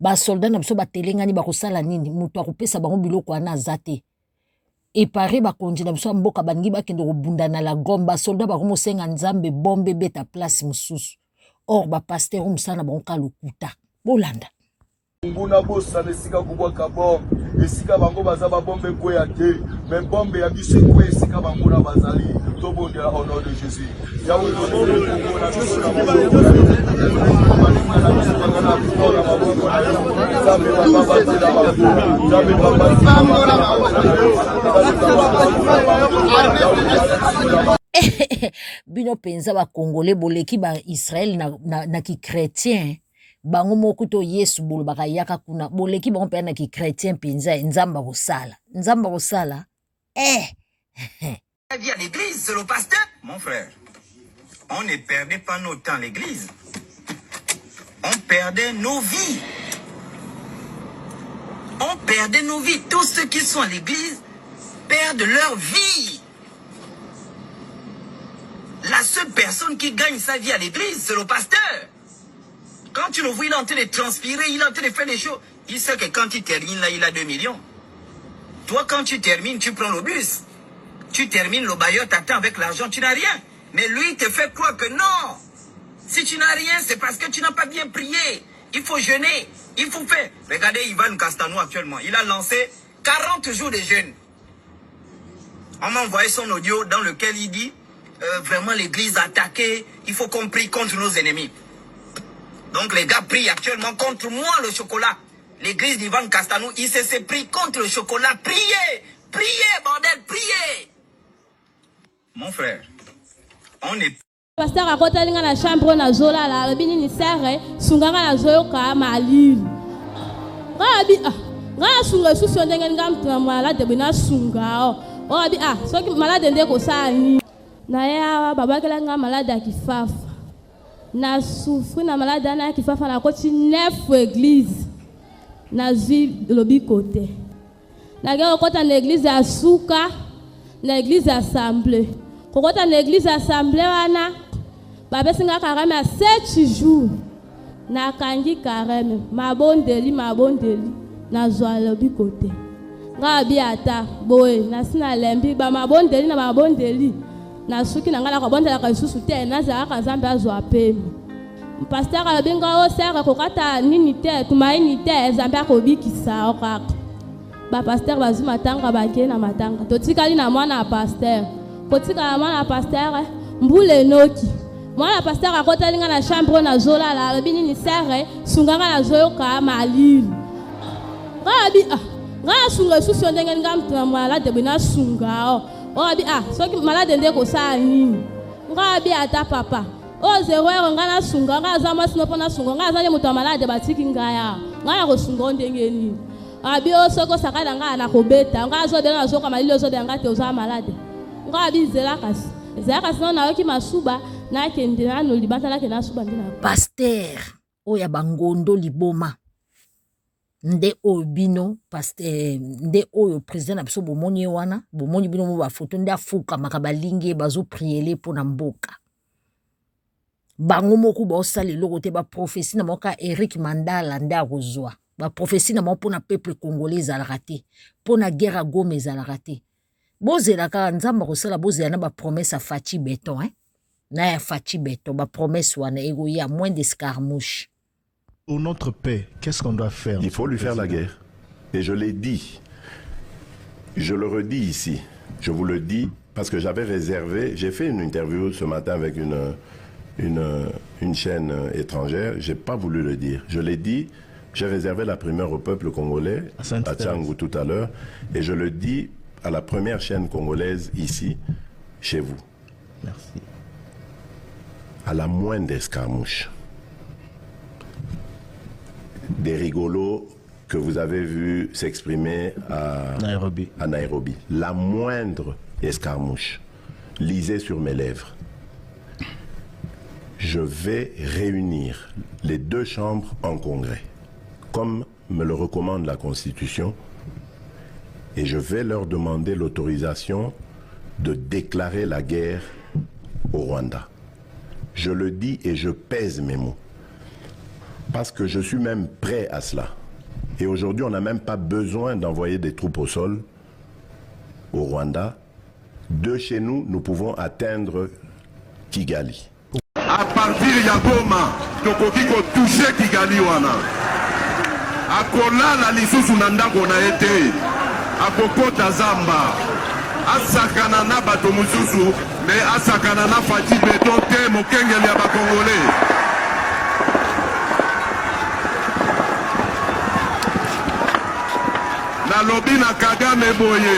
ba soldat na biso batelengani bakosala nini mutu akopesa bango biloko wana zate et pare ba konji na biso mboka bangi bakende kobunda na la gomba soldat bakomo senga nzambe bombe beta place mususu or ba pasteur musana bango kalukuta bolanda nguna bosa nesika kubwa kabor esika bango baza ba bombe koya te mais bombe ya biso ko esika bango na bazali to bondela au nom de Jésus ya wo bino penza ba congolais boleki ba Israël na ki chrétien bango moko to Yesu bolo bakayaka kuna boleki bango pe na ki chrétien penza nzamba kosala La vie à l'église, c'est le pasteur. Mon frère, on ne perdait pas nos temps à l'église. On perdait nos vies. On perdait nos vies. Tous ceux qui sont à l'église perdent leur vie. La seule personne qui gagne sa vie à l'église, c'est le pasteur. Quand tu le vois, il est en train de transpirer, il est en train de faire des choses. Il sait que quand il termine, là, il a 2 millions. Toi, quand tu termines, tu prends le bus. Tu termines, le bailleur t'attend avec l'argent, tu n'as rien. Mais lui, il te fait croire que non. Si tu n'as rien, c'est parce que tu n'as pas bien prié. Il faut jeûner, il faut faire. Regardez Ivan Castano actuellement. Il a lancé 40 jours de jeûne. On m'a envoyé son audio dans lequel il dit vraiment l'église attaquée, il faut qu'on prie contre nos ennemis. Donc les gars prient actuellement contre moi le chocolat. L'église d'Ivan Castano, il s'est pris contre le chocolat. Priez, priez, bordel, priez. Mon frère, on est... Pasteur akotalinga na chambre na zola la albini ni serre sunganga na zoyo ka malili. Rabi nga sunga susu ndenge ngamtu malade bina sunga. Rabi soki malade ndeko sani. Na ya baba kala nga malade akifafa. Na souffre na malade na akifafa na koti 9 église. Na zi lobi côté. Na ga kota na église ya suka, na église assemblée. Kokota na église assemblée wana baba singa karame a 7 jours. Na kangi karame mabondeli na zwa lobi côté. Nga bi ata boy na sina lembi ba mabondeli na mabondeli na suki na ngala kabondela ka isusu te na za ka nzambe azwa pembe pasteur alobinga o sere kokata nini te tumaini te nzambe akobikisa okaka ba pasteur bazu matanga bake na matanga totikali na mwana ya pasteur kotika mwana ya pasteur mbule noki mwana pasteur akotalinga na chambre na zolala alobi nini sere sunganga na zoyoka malili ngabi nga sunga susu ndenge ngamtuna malade bina sunga ngabi soki malade ndeko sa nini ngabi ata papa o zero nga na sunga nga za masino pona sunga nga za ye mutu malade batiki ngaya nga ko sunga ndenge nini abi o soko sakala nga na kobeta nga zo bela zo kama lilo zo de nga te oza malade ngabi zela kasi na yoki masuba na kende na no libata la kena suba ndina pasteur oya bangondo liboma nde obino pasteur nde oyo président na biso bomoni wana bomoni bino mo ba photo nde afuka makabalinge bazo prier pour na mboka bango moko ba osali loko te ba prophétie na moka Eric Mandala nde akozwa ba prophétie na mo pona peuple congolais ezalaka te pona guerre Goma ezalaka te bozela ka nzamba kosala bozela na ba promesse à Fachi Beton na ya Fachi Beton ba promesse wana ego ya moins d'escarmouche. Pour notre paix, qu'est-ce qu'on doit faire? Il faut lui faire la guerre. Et je l'ai dit. Je le redis ici. Je vous le dis parce que j'avais réservé. J'ai fait une interview ce matin avec une chaîne étrangère. Je n'ai pas voulu le dire. Je l'ai dit. J'ai réservé la primeur au peuple congolais, à Tchangou tout à l'heure. Et je le dis à la première chaîne congolaise ici, chez vous. Merci. À la moindre escarmouche. Des rigolos que vous avez vus s'exprimer à Nairobi. La moindre escarmouche, lisez sur mes lèvres. Je vais réunir les deux chambres en congrès, comme me le recommande la Constitution, et je vais leur demander l'autorisation de déclarer la guerre au Rwanda. Je le dis et je pèse mes mots. Parce que je suis même prêt à cela. Et aujourd'hui, on n'a même pas besoin d'envoyer des troupes au sol au Rwanda. De chez nous, nous pouvons atteindre Kigali. À partir de Goma, tokoki ko toucher Kigali wana. Akola la lisusu nanda kona ete. Akokota Zamba. Asakana na bato mususu, mais asakana na Fachi Beton te mokengeli ya ba Congolais. Nalobi na Kagame boye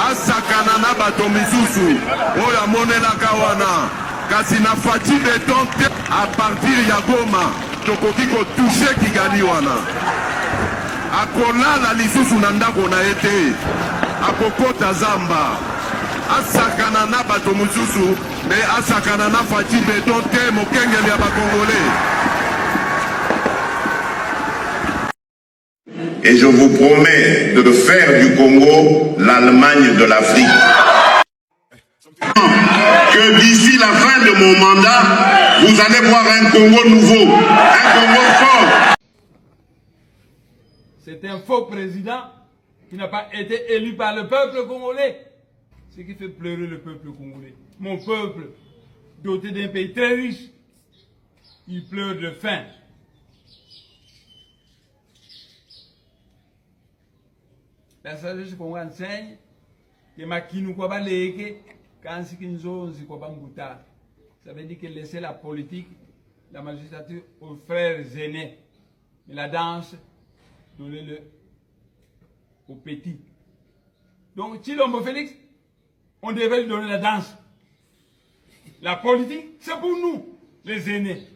asakana na bato misusu oyo amonelaka wana kasi na Fachi Beton te. A partir ya Goma tokoki kotouche Kigali wana. Akolala lisusu na ndako na ye te, akokota Zamba. Asakana na bato mususu me asakana na Fachi Beton te mokengeli ya bakongolais. Et je vous promets de faire du Congo l'Allemagne de l'Afrique. Que d'ici la fin de mon mandat, vous allez voir un Congo nouveau, un Congo fort. C'est un faux président qui n'a pas été élu par le peuple congolais. Ce qui fait pleurer le peuple congolais. Mon peuple, doté d'un pays très riche, il pleure de faim. La sagesse qu'on enseigne, que makinu kwa baleke, kansi kinzonzi kwa banguta. Ça veut dire que laisser la politique, la magistrature aux frères aînés. Mais la danse, donnez-le aux petits. Donc, Tshilombo Félix, on devait lui donner la danse. La politique, c'est pour nous, les aînés.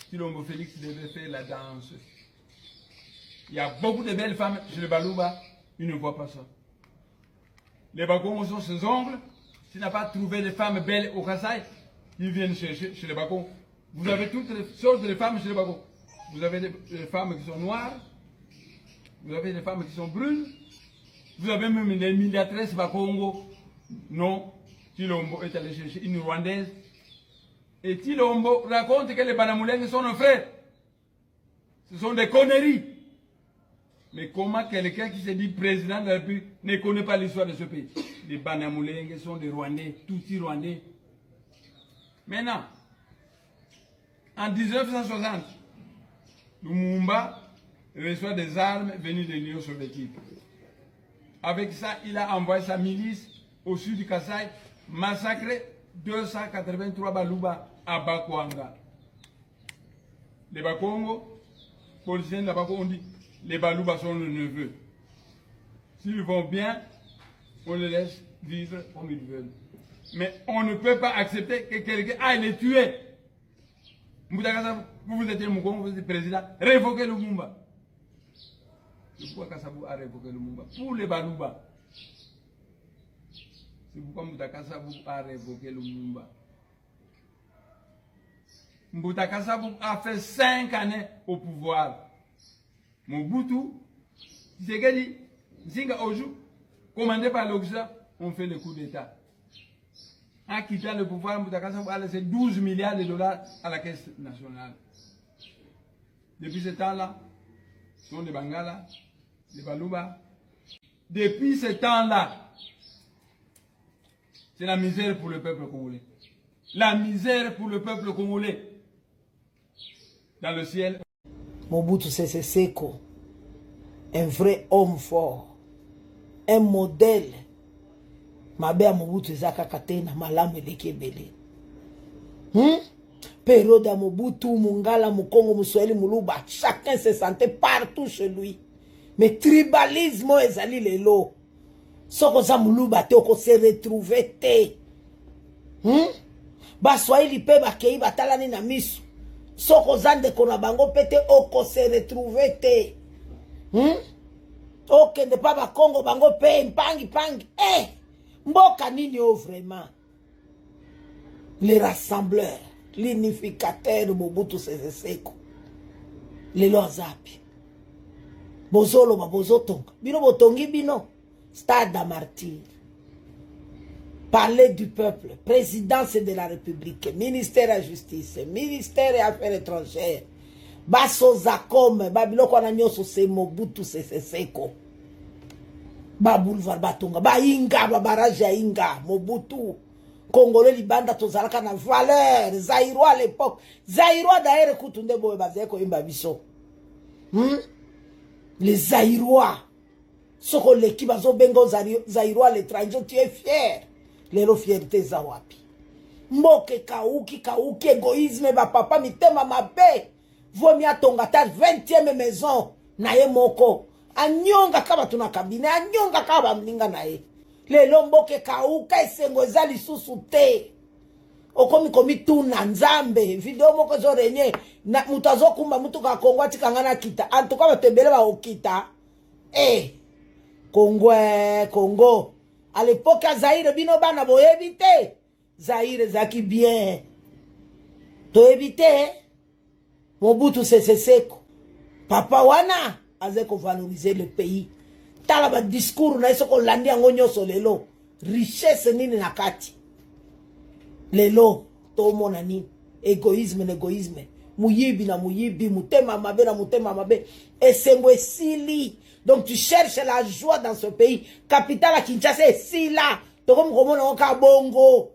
Tshilombo Félix devait faire la danse. Il y a beaucoup de belles femmes chez le Balouba, ils ne voient pas ça. Les Bagons sont ses ongles. S'il n'a pas trouvé de femmes belles au Kassai, ils viennent chercher chez les Bagons. Vous avez toutes les sortes de femmes chez les Bagons. Vous avez des femmes qui sont noires, vous avez des femmes qui sont brunes, vous avez même des milliatresses Bakongo. Non, Tshilombo est allé chercher une Rwandaise. Et Tshilombo raconte que les Banamoulènes sont nos frères. Ce sont des conneries. Mais comment quelqu'un qui se dit président de la République ne connaît pas l'histoire de ce pays? Les Banyamulenge sont des Rwandais, Tutsis Rwandais. Maintenant, en 1960, Lumumba reçoit des armes venues de l'Union soviétique. Avec ça, il a envoyé sa milice au sud du Kasaï, massacré 283 Baluba à Bakwanga. Les Bakongo, policiers de la Bakongo, on dit les Baluba sont nos neveux. S'ils vont bien, on les laisse vivre comme ils veulent. Mais on ne peut pas accepter que quelqu'un aille les tuer. Vous êtes Moukongo, vous êtes président, révoquez Lumumba. C'est pourquoi Kassabou a révoqué Lumumba. Pour les Baluba. C'est pourquoi Moutakassabou a révoqué Lumumba. Moutakassabou a fait 5 années au pouvoir. Mobutu, Tshisekedi, Zinga Oju, commandé par l'Occident, on fait le coup d'État. En quittant le pouvoir, Moutakassabou a laissé 12 milliards de dollars à la caisse nationale. Depuis ce temps-là, ce sont des Bangala, des Baluba. Depuis ce temps-là, c'est la misère pour le peuple congolais. La misère pour le peuple congolais. Dans le ciel. Mobutu Sese Seko, un vrai homme fort, un modèle. Mabea Mobutu Zaka Katena, Malamu Lekebele. Période à Mobutu, Mungala, Mukongo, Musweli, Muluba, chacun se sentait partout chez lui. Mais tribalisme, ezali lelo. Soko za Muluba, te oko se retrouver te. Baswahili pe bakei batalani na misu. Soko zande kona bango pete oko se retrouver te. Ok, ne pas bakongo bango pe, mpangi. Mboka nini o vraiment? Les rassembleurs, l'unificateur Mobutu Sese Seko. Les lozapi. Bozolo ba bozotonga. Bino botongi bino. Stade à martyr. Palais du peuple, présidence de la République, ministère de la Justice, ministère des Affaires étrangères. Baso Zakom, Babiloko Ananyoso se Mobutu Sese Seko. Ba boulevard Batonga, ba Inga, ba barrage ya Inga, Mobutu. Congolais libanda tozalaka na valeur, Zaïrois à l'époque. Zaïrois d'ailleurs kutunde boye bazeko imba biso. Les Zaïrois. Soko leki bazo bengo Zaïrois l'étranger, tu es fier. Lelo fierté zawapi. Mboke kauki, égoïsme, ba papa mitema mabe. Vomi atonga ta 20e maison, na ye moko. Anyonga kaba tuna kabine, anyonga kaba mlinga na ye. Lelo mboke kauka esengo ezali susu te. Okomi komi tuna nzambe. Video moko zo renye. Na mutazo kumba mutu ka Kongo tikangana kita. Antuka batebele ba okita. Congo. À l'époque, Zaïre bino bana bo éviter. Zaïre zaki bien. To éviter. Mobutu Sese Seko. Papa wana azeko valoriser le pays. Tala ba discours na isoko landi yango nyoso lelo. Richesse nini nakati. Lelo to mona nini. Égoïsme. Muyibi na muyibi, mutema mabe na mutema mabe. Esengo esili. Donc tu cherches la joie dans ce pays. Capitale à Kinshasa, si là. Comme on a Bongo.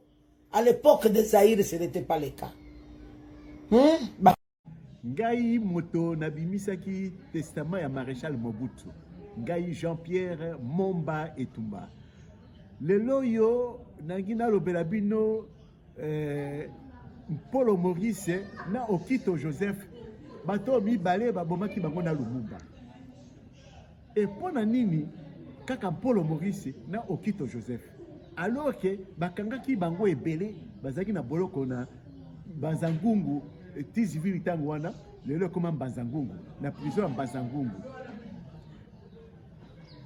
À l'époque de Zaïre, ce n'était pas le cas. Ngai moto nabimisaki testament ya maréchal Mobutu. Ngai Jean-Pierre Momba Etumba. Lelo yo nangina lobela bino Polo Maurice na Okito Joseph bato mibale babomaki bango na Lumumba. Et pour nini kaka Polo Maurice na Okito Joseph. Alors que bakangaki bango ebele bazaki na boloko na Banzangungu tizivili tango wana lelo koma Banzangungu na prison ya Banzangungu.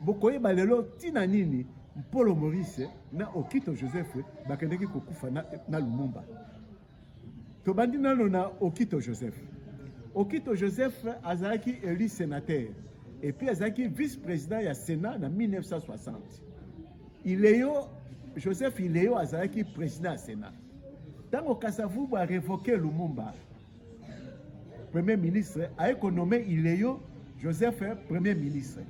Bokoyeba lelo tina nini Polo Maurice na Okito Joseph bakendeki kokufa na Lumumba. Tobandi nano na Okito Joseph. Okito Joseph azalaki élu sénateur. Et puis azalaki vice-président ya Sénat en 1960. Joseph Iléo azalaki président ya Sénat. Tango Kasavubu a révoqué Lumumba, premier ministre a économé Iléo Joseph est premier ministre.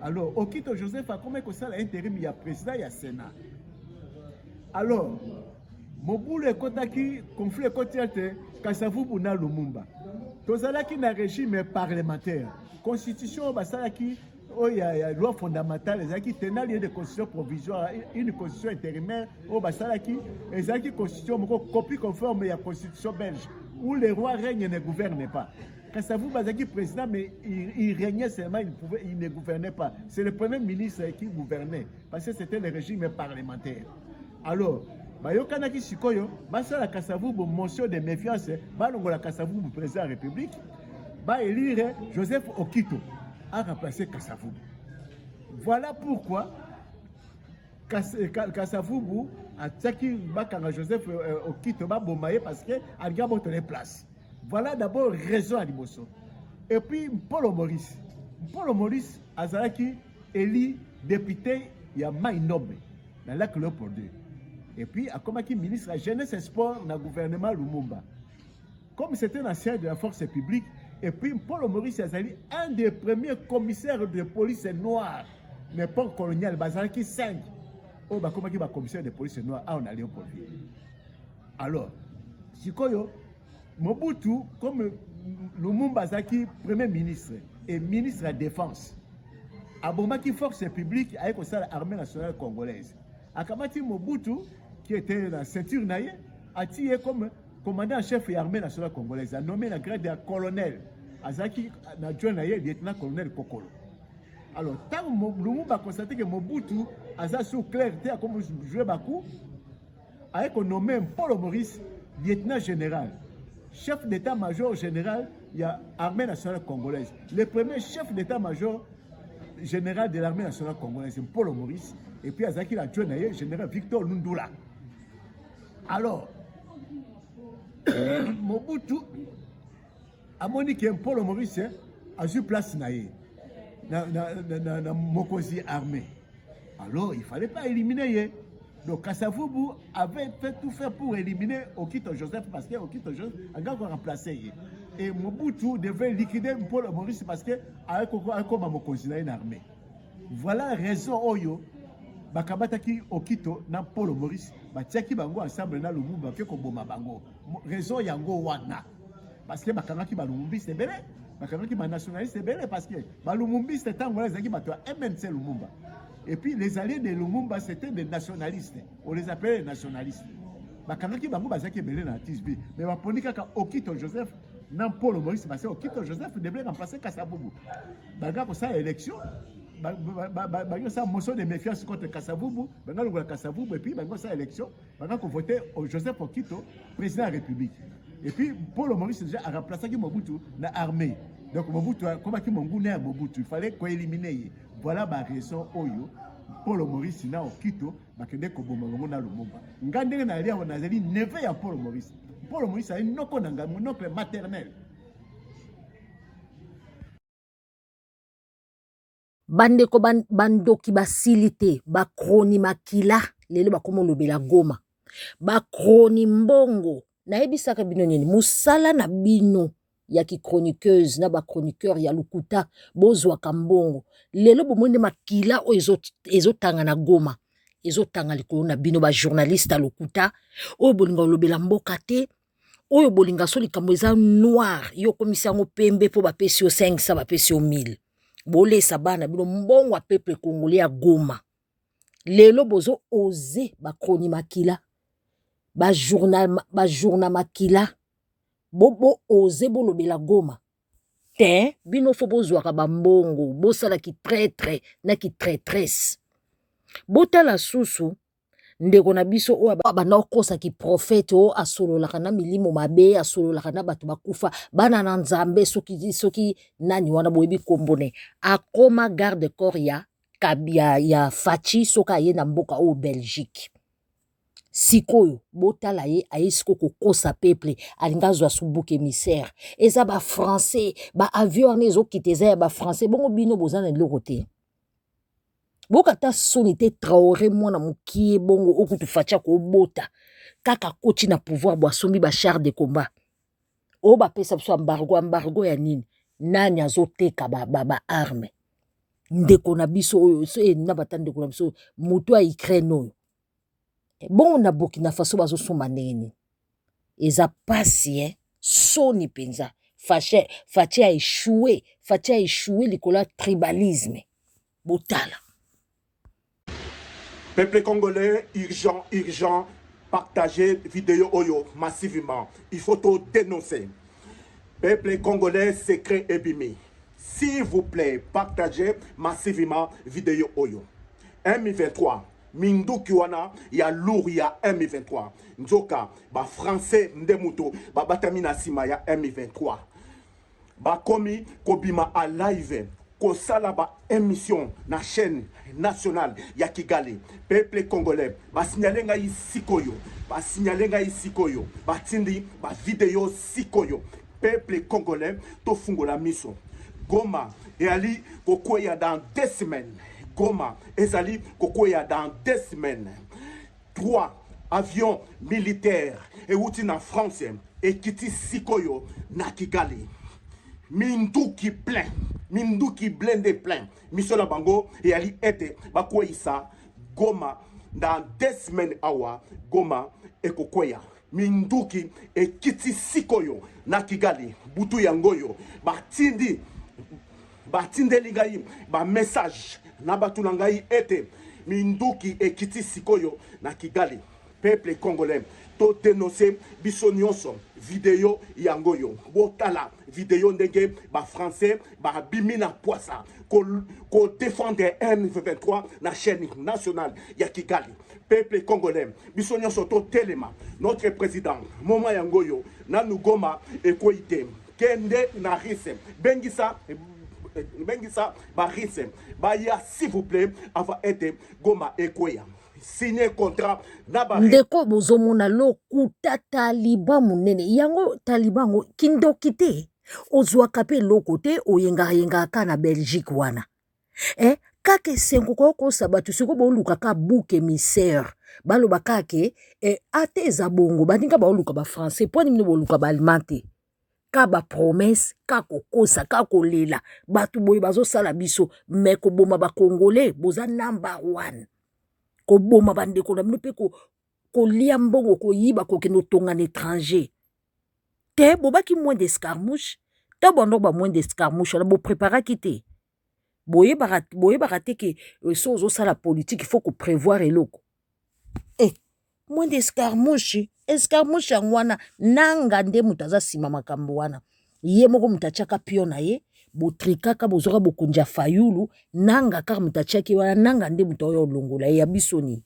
Alors, Okito Joseph a comme ça l'intérim, il y a président, il y a Sénat. Alors, Mobulu ekotaki conflit ekotiate Kasavubu na Lumumba. Tozalaki na régime parlementaire. Constitution basalaki il y a loi fondamentale, ezaki tenali de constitution provisoire, une constitution intérimaire au basalaki, ezaki constitution moko copie conforme à la constitution belge où le roi règne ne gouverne pas. Kasavubu bazaki président mais il régnait seulement, il ne gouvernait pas. C'est le premier ministre qui gouvernait parce que c'était le régime parlementaire. Alors bayokanaki sikoyo basala Kasavubu motion de méfiance balongola Kasavubu président de la République ba élire Joseph Okito a remplacé Kasavubu. Voilà pourquoi Kasavubu a taki bakanga Joseph Okito ba bomaye parce que a gabo tenir place. Voilà d'abord raison à Liboso. Et puis Paul Maurice azalaki élu député ya Maïnobe dans la Claude pour deux. Et puis, comme ministre de la Jeunesse et Sport dans le gouvernement Lumumba. Comme c'était un ancien de la force publique, et puis Paul Maurice Azali, un des premiers commissaires de police noire, mais pas colonial, Bazalaki 5. Oh, bah, comment il va commissaire de police noire, on a Léopold. Alors, Sikoyo, Mobutu, comme Lumumba Zaki, premier ministre et ministre de la Défense, Abomaki force publique avec l'armée nationale congolaise. Akamati Mobutu, qui était dans la ceinture naïe, a tiré comme commandant en chef de l'armée nationale congolaise, a nommé la grade de colonel. Azaki n'a joué naïe, lieutenant-colonel Kokolo. Alors, tant que Lumumba a constaté que Mobutu a sous clarté, comme joué Bakou, a nommé Paul Maurice, lieutenant-général, chef d'état-major général, il y a l'armée nationale congolaise. Le premier chef d'état-major général de l'armée nationale congolaise, c'est Paul Maurice. Et puis Azaki l'a tué, général Victor Lundula. Alors, Mobutu a dit que Paul Maurice a eu place dans Mokozi armée. Alors, il ne fallait pas éliminer. Donc, Kasavubu avait fait tout faire pour éliminer Okito Joseph parce que Okito Joseph a encore remplacé. Et Mobutu devait liquider Paul Maurice parce que avec Mokozi une armée. Voilà la raison Oyo. Bakabataki Okito na Paul Maurice batiaki bango ensemble na Lumumba ke koboma bango raison yango wana parce que bakangaki ba Lumumbiste belé bakangaki ba nationaliste belé parce que ba Lumumbiste tango la zaki bato MNC Lumumba et puis les alliés de Lumumba c'était des nationalistes on les appelait les nationalistes bakangaki bango bazaki belé na TSB mais baponika ka Okito Joseph na Paul Maurice parce que Okito Joseph devait remplacer Kasavubu baga pour ça élection ça motion de méfiance contre Kasavubu, Kasavubu et puis ça élection, voter Joseph Okito, président de la République. Et puis Paul Maurice déjà a remplacé Mobutu dans l'armée. Donc Mobutu, comme Mobutu, il fallait qu'on élimine. Voilà la raison Oyo. Paul Maurice na Okito, bakende ko bomba na Lumumba. Ngandenge na lia on azali neveu ya Paul Maurice. Paul Maurice a une oncle maternel. Bandeko bandoki basili te bakroni makila lelo bakoma lobela Goma bakroni mbongo nayebisaka bino nini musala na bino ya ki chroniqueuse na ba chroniqueur ya Lukuta bozwaka mbongo lelo bomwende makila o ezotanga na Goma ezotanga likolo na bino ba journaliste à Lukuta oyo bolinga lobela mboka te oyo bolinga so likambo eza noir yo komisa ngo pembe po bapesi yo 500 bapesi yo 1000 Bole sabana bilo mbongo wa peuple congolais à Goma. Lelo bozo ose ba kroni makila. Ba journal makila. Bobo ose bolo bela Goma. Te bino fo bozwa ka ba mbongo. Bosala ki traître na ki traîtresse. Bota la susu. Ndeko na biso o bana okosa ki prophète o asolo la kana milimo mabe asolo la kana batu bakufa bana na nzambe soki nani wana boyebi kombone akoma garde corps ya kabia ya Fachi soka ye na mboka o Belgique sikoyo botala ye aisiko kokosa peuple alingazwa subuke émissaire eza ba français ba avion nezo kiteza ba français bongo bino bozana lokote Bokata sonite Traoré mwana mukie bongo okutu facha ko bota kaka koti na pouvoir bo asombi ba char de combat o ba pesa so embargo ya nini nani azoteka ba arme ndeko na biso oyo so na bata ndeko na biso moto ya Ukraine oyo bon na Burkina Faso bazosomba nini eza pasi soni penza Faché a échoué le tribalisme botala. Peuple congolais, urgent, partagez vidéo oyo massivement. Il faut tout dénoncer. Peuple congolais, secret ébimé. S'il vous plaît, partagez massivement vidéo oyo. M23, Minduki wana, ya lourd ya M23. Nzoka, ba français ndemuto, ba batamina sima ya M23. Ba komi kobima a live. Kosala ba émission na chaîne nationale ya Kigali. Peuple congolais, ba signaler ngai sikoyo. Ba signaler ngai sikoyo. Ba tindi ba vidéo sikoyo. Peuple congolais, to fungola miso. Goma, et ali kokoya dans 2 semaines. Goma, ezali kokoya dans 2 semaines. 3 avions militaires et outi na France et kiti sikoyo na Kigali. Minduki plein, Minduki blindé plein. Misola bango et ali ete bakoisa Goma dans 2 semaines awa Goma et kokoya. Minduki et kiti sikoyo na Kigali. Butu yangoyo batindi lingai ba message na batu nangai ete Minduki et kiti sikoyo na Kigali. Peuple congolais to dénoncer biso nyonso vidéo yangoyo botala vidéo ndenge ba français ba bimina poisa ko défendre M23 na chaîne nationale ya Kigali. Peuple congolais biso nyonso to telema notre président Moma yangoyo na Goma ekoite kende na rise bengisa barise baya s'il vous plaît avant ete Goma ekoya signer contrat na ndeko bozomona lokuta taliban munene yango taliban kindoki te ozwaka pe loko te oyenga na Belgique wana kake sengo ko sabatu siko boluka ka bouc émissaire baloba kake ate eza bongo bandinga baoluka ba français poni mino boluka ba allemand ka ba promesse ka kokosa ka kolela batu boye bazosala biso me ko boma ba congolais boza number 1 ko boma bandeko na mino pe ko lia mbongo ko yiba ko keno tonga na étranger te bobaki moins d'escarmouche ta bondo ba moins d'escarmouche na bo prépara kité boye barate ke so sala politique il faut ko prévoir eloko moins d'escarmouche wana nanga nde mutaza sima makambo wana ye moko mutachaka pio na ye botrikaka bozoka bokunja fayulu nanga kaka mutachaki wana nanga nde mutayo longola ya bisoni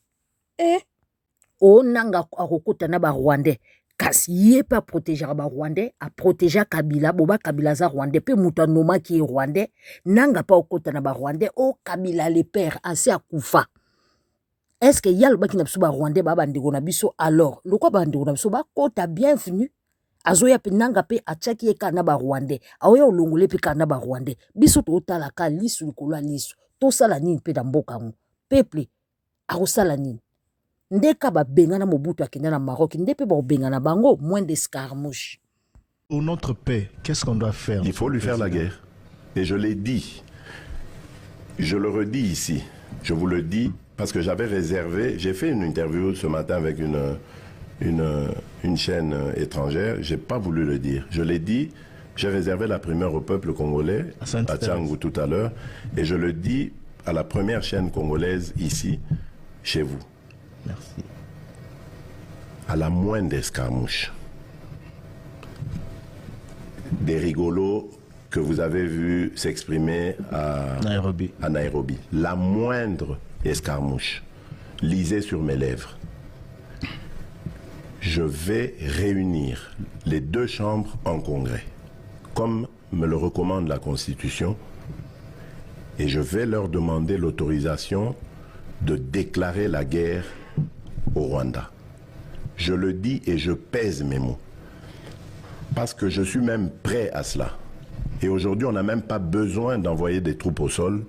o nanga akokota na ba Rwandais kasi ye pa protéger ba Rwandais a protéger Kabila boba Kabila za Rwandais pe mutanoma ki Rwandais nanga pa okota na ba Rwandais o Kabila le père assez akufa. Est-ce que yal baki na biso ba Rwandais ba bandeko na biso alors lokwa bandeko na biso ba kota bienvenue azoya pe nanga pe achaki ye kana ba Rwandais aoya olongole pe kana ba Rwandais biso to tala ka lisu likolo lisu to sala nini pe da mboka ngo peuple akosala nini ndeka ba bengana Mobutu akenda na Maroc ndepe ba bengana bango moins d'escarmouche. Pour notre paix, qu'est-ce qu'on doit faire? Il faut lui faire la guerre. Et je l'ai dit. Je le redis ici. Je vous le dis parce que j'avais réservé, j'ai fait une interview ce matin avec une chaîne étrangère, j'ai pas voulu le dire. Je l'ai dit, j'ai réservé la primeur au peuple congolais, à Tchangou tout à l'heure, et je le dis à la première chaîne congolaise ici, chez vous. Merci. À la moindre escarmouche, des rigolos que vous avez vu s'exprimer à Nairobi. La moindre escarmouche, lisez sur mes lèvres. Je vais réunir les 2 chambres en congrès, comme me le recommande la Constitution, et je vais leur demander l'autorisation de déclarer la guerre au Rwanda. Je le dis et je pèse mes mots, parce que je suis même prêt à cela. Et aujourd'hui, on n'a même pas besoin d'envoyer des troupes au sol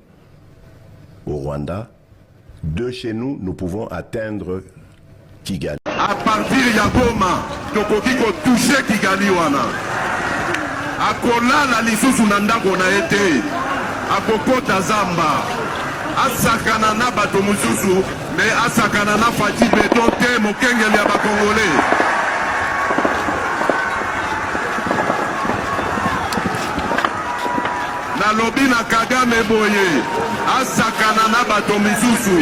au Rwanda. De chez nous, nous pouvons atteindre Kigali. À partir de Goma, Tokokiko touché Kigali wana. akolala lisusu na ndako na ye te, akokota zamba, asakana na bato mosusu, me asakana na Fati Beton te, mokengeli ya bakongole. Nalobi na Kagame boye, asakana na bato misusu,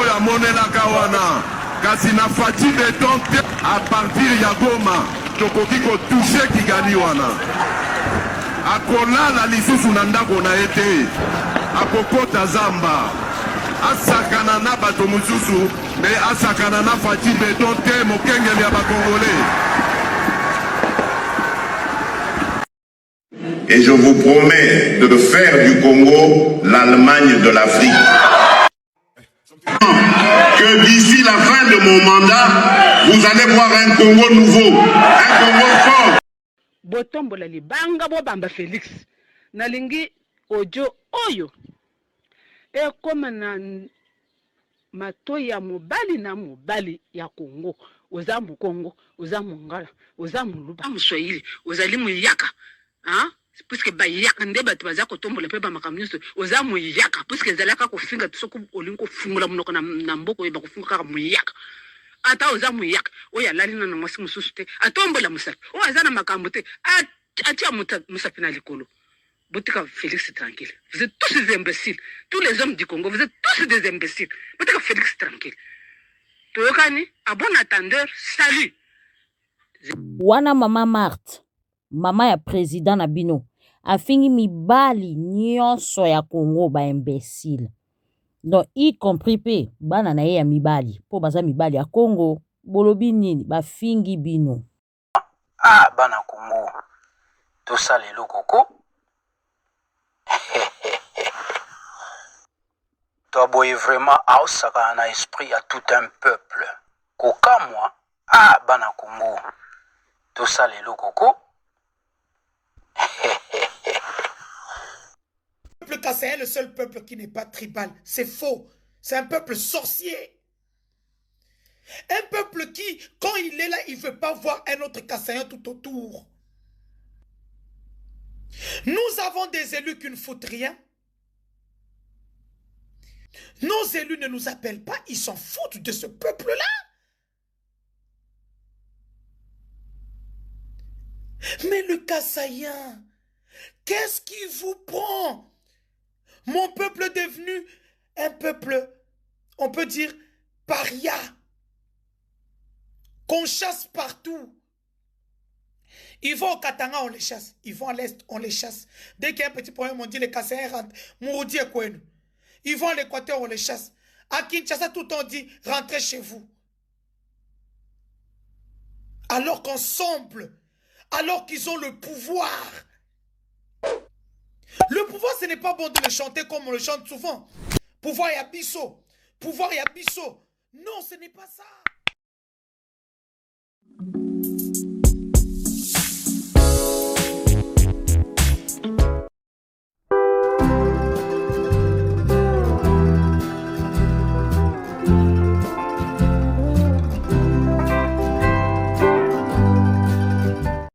oyo amonelaka wana, kasi na Fati Beton te, a partir ya Goma, tokoki kotouche Kigali wana. Akolala lisusu na ndako na ye te, akokota zamba, asakana na bato mosusu, me asakana na Fati Beton te, mokengeli ya bakongole. Et je vous promets de faire du Congo l'Allemagne de l'Afrique. Que d'ici la fin de mon mandat, vous allez voir un Congo nouveau, un Congo fort. Botombola libanga bo bamba Félix. Nalingi ojo oyo. E koma na mato ya mobali na mobali ya Congo. Ozamu Congo, ozamu Ngala, ozamu Luba. Mswahili, ozali muyaka. Hein? Puisque bayaka ndeba tubaza kotombola pe ba makamnyuso ozamu yaka puisque zalaka ko finga tsoko olinko fungula munoko na mboko ba ko funga ka muyaka. Ata ozamu yaka oya lalina na mwasi mususu te atombola musapi o azana makambo te atia musapi na likolo. Botika Félix tranquille. Vous êtes tous des imbéciles. Tous les hommes du Congo, vous êtes tous des imbéciles. Botika Félix tranquille. Toyokani a bon attendeur, salut. Wana mama Marthe, mama ya président na bino, afingi mibali nyonso ya Congo ba imbécile. Donc y compris pe bana na ye ya mibali, po baza mibali ya Congo, bolobi nini ba fingi bino. Ah bana Congo. Tout ça les locaux. Toi boy vraiment ausaka na esprit à tout un peuple. Koka moi. Ah bana Congo. Tout ça les locaux. Le peuple kassaïen est le seul peuple qui n'est pas tribal. C'est faux. C'est un peuple sorcier. Un peuple qui, quand il est là, il ne veut pas voir un autre kassaïen tout autour. Nous avons des élus qui ne foutent rien. Nos élus ne nous appellent pas. Ils s'en foutent de ce peuple-là. Mais le kassaïen, qu'est-ce qui vous prend? Mon peuple est devenu un peuple, on peut dire, paria, qu'on chasse partout. Ils vont au Katanga, on les chasse. Ils vont à l'Est, on les chasse. Dès qu'il y a un petit problème, on dit les kassaïens rentrent. Mourdi et Kouenou. Ils vont à l'Équateur, on les chasse. À Kinshasa, tout on dit, rentrez chez vous. Alors qu'ensemble, alors qu'ils ont le pouvoir. Le pouvoir, ce n'est pas bon de le chanter comme on le chante souvent. Pouvoir et abisso. Pouvoir et abisso. Non, ce n'est pas ça.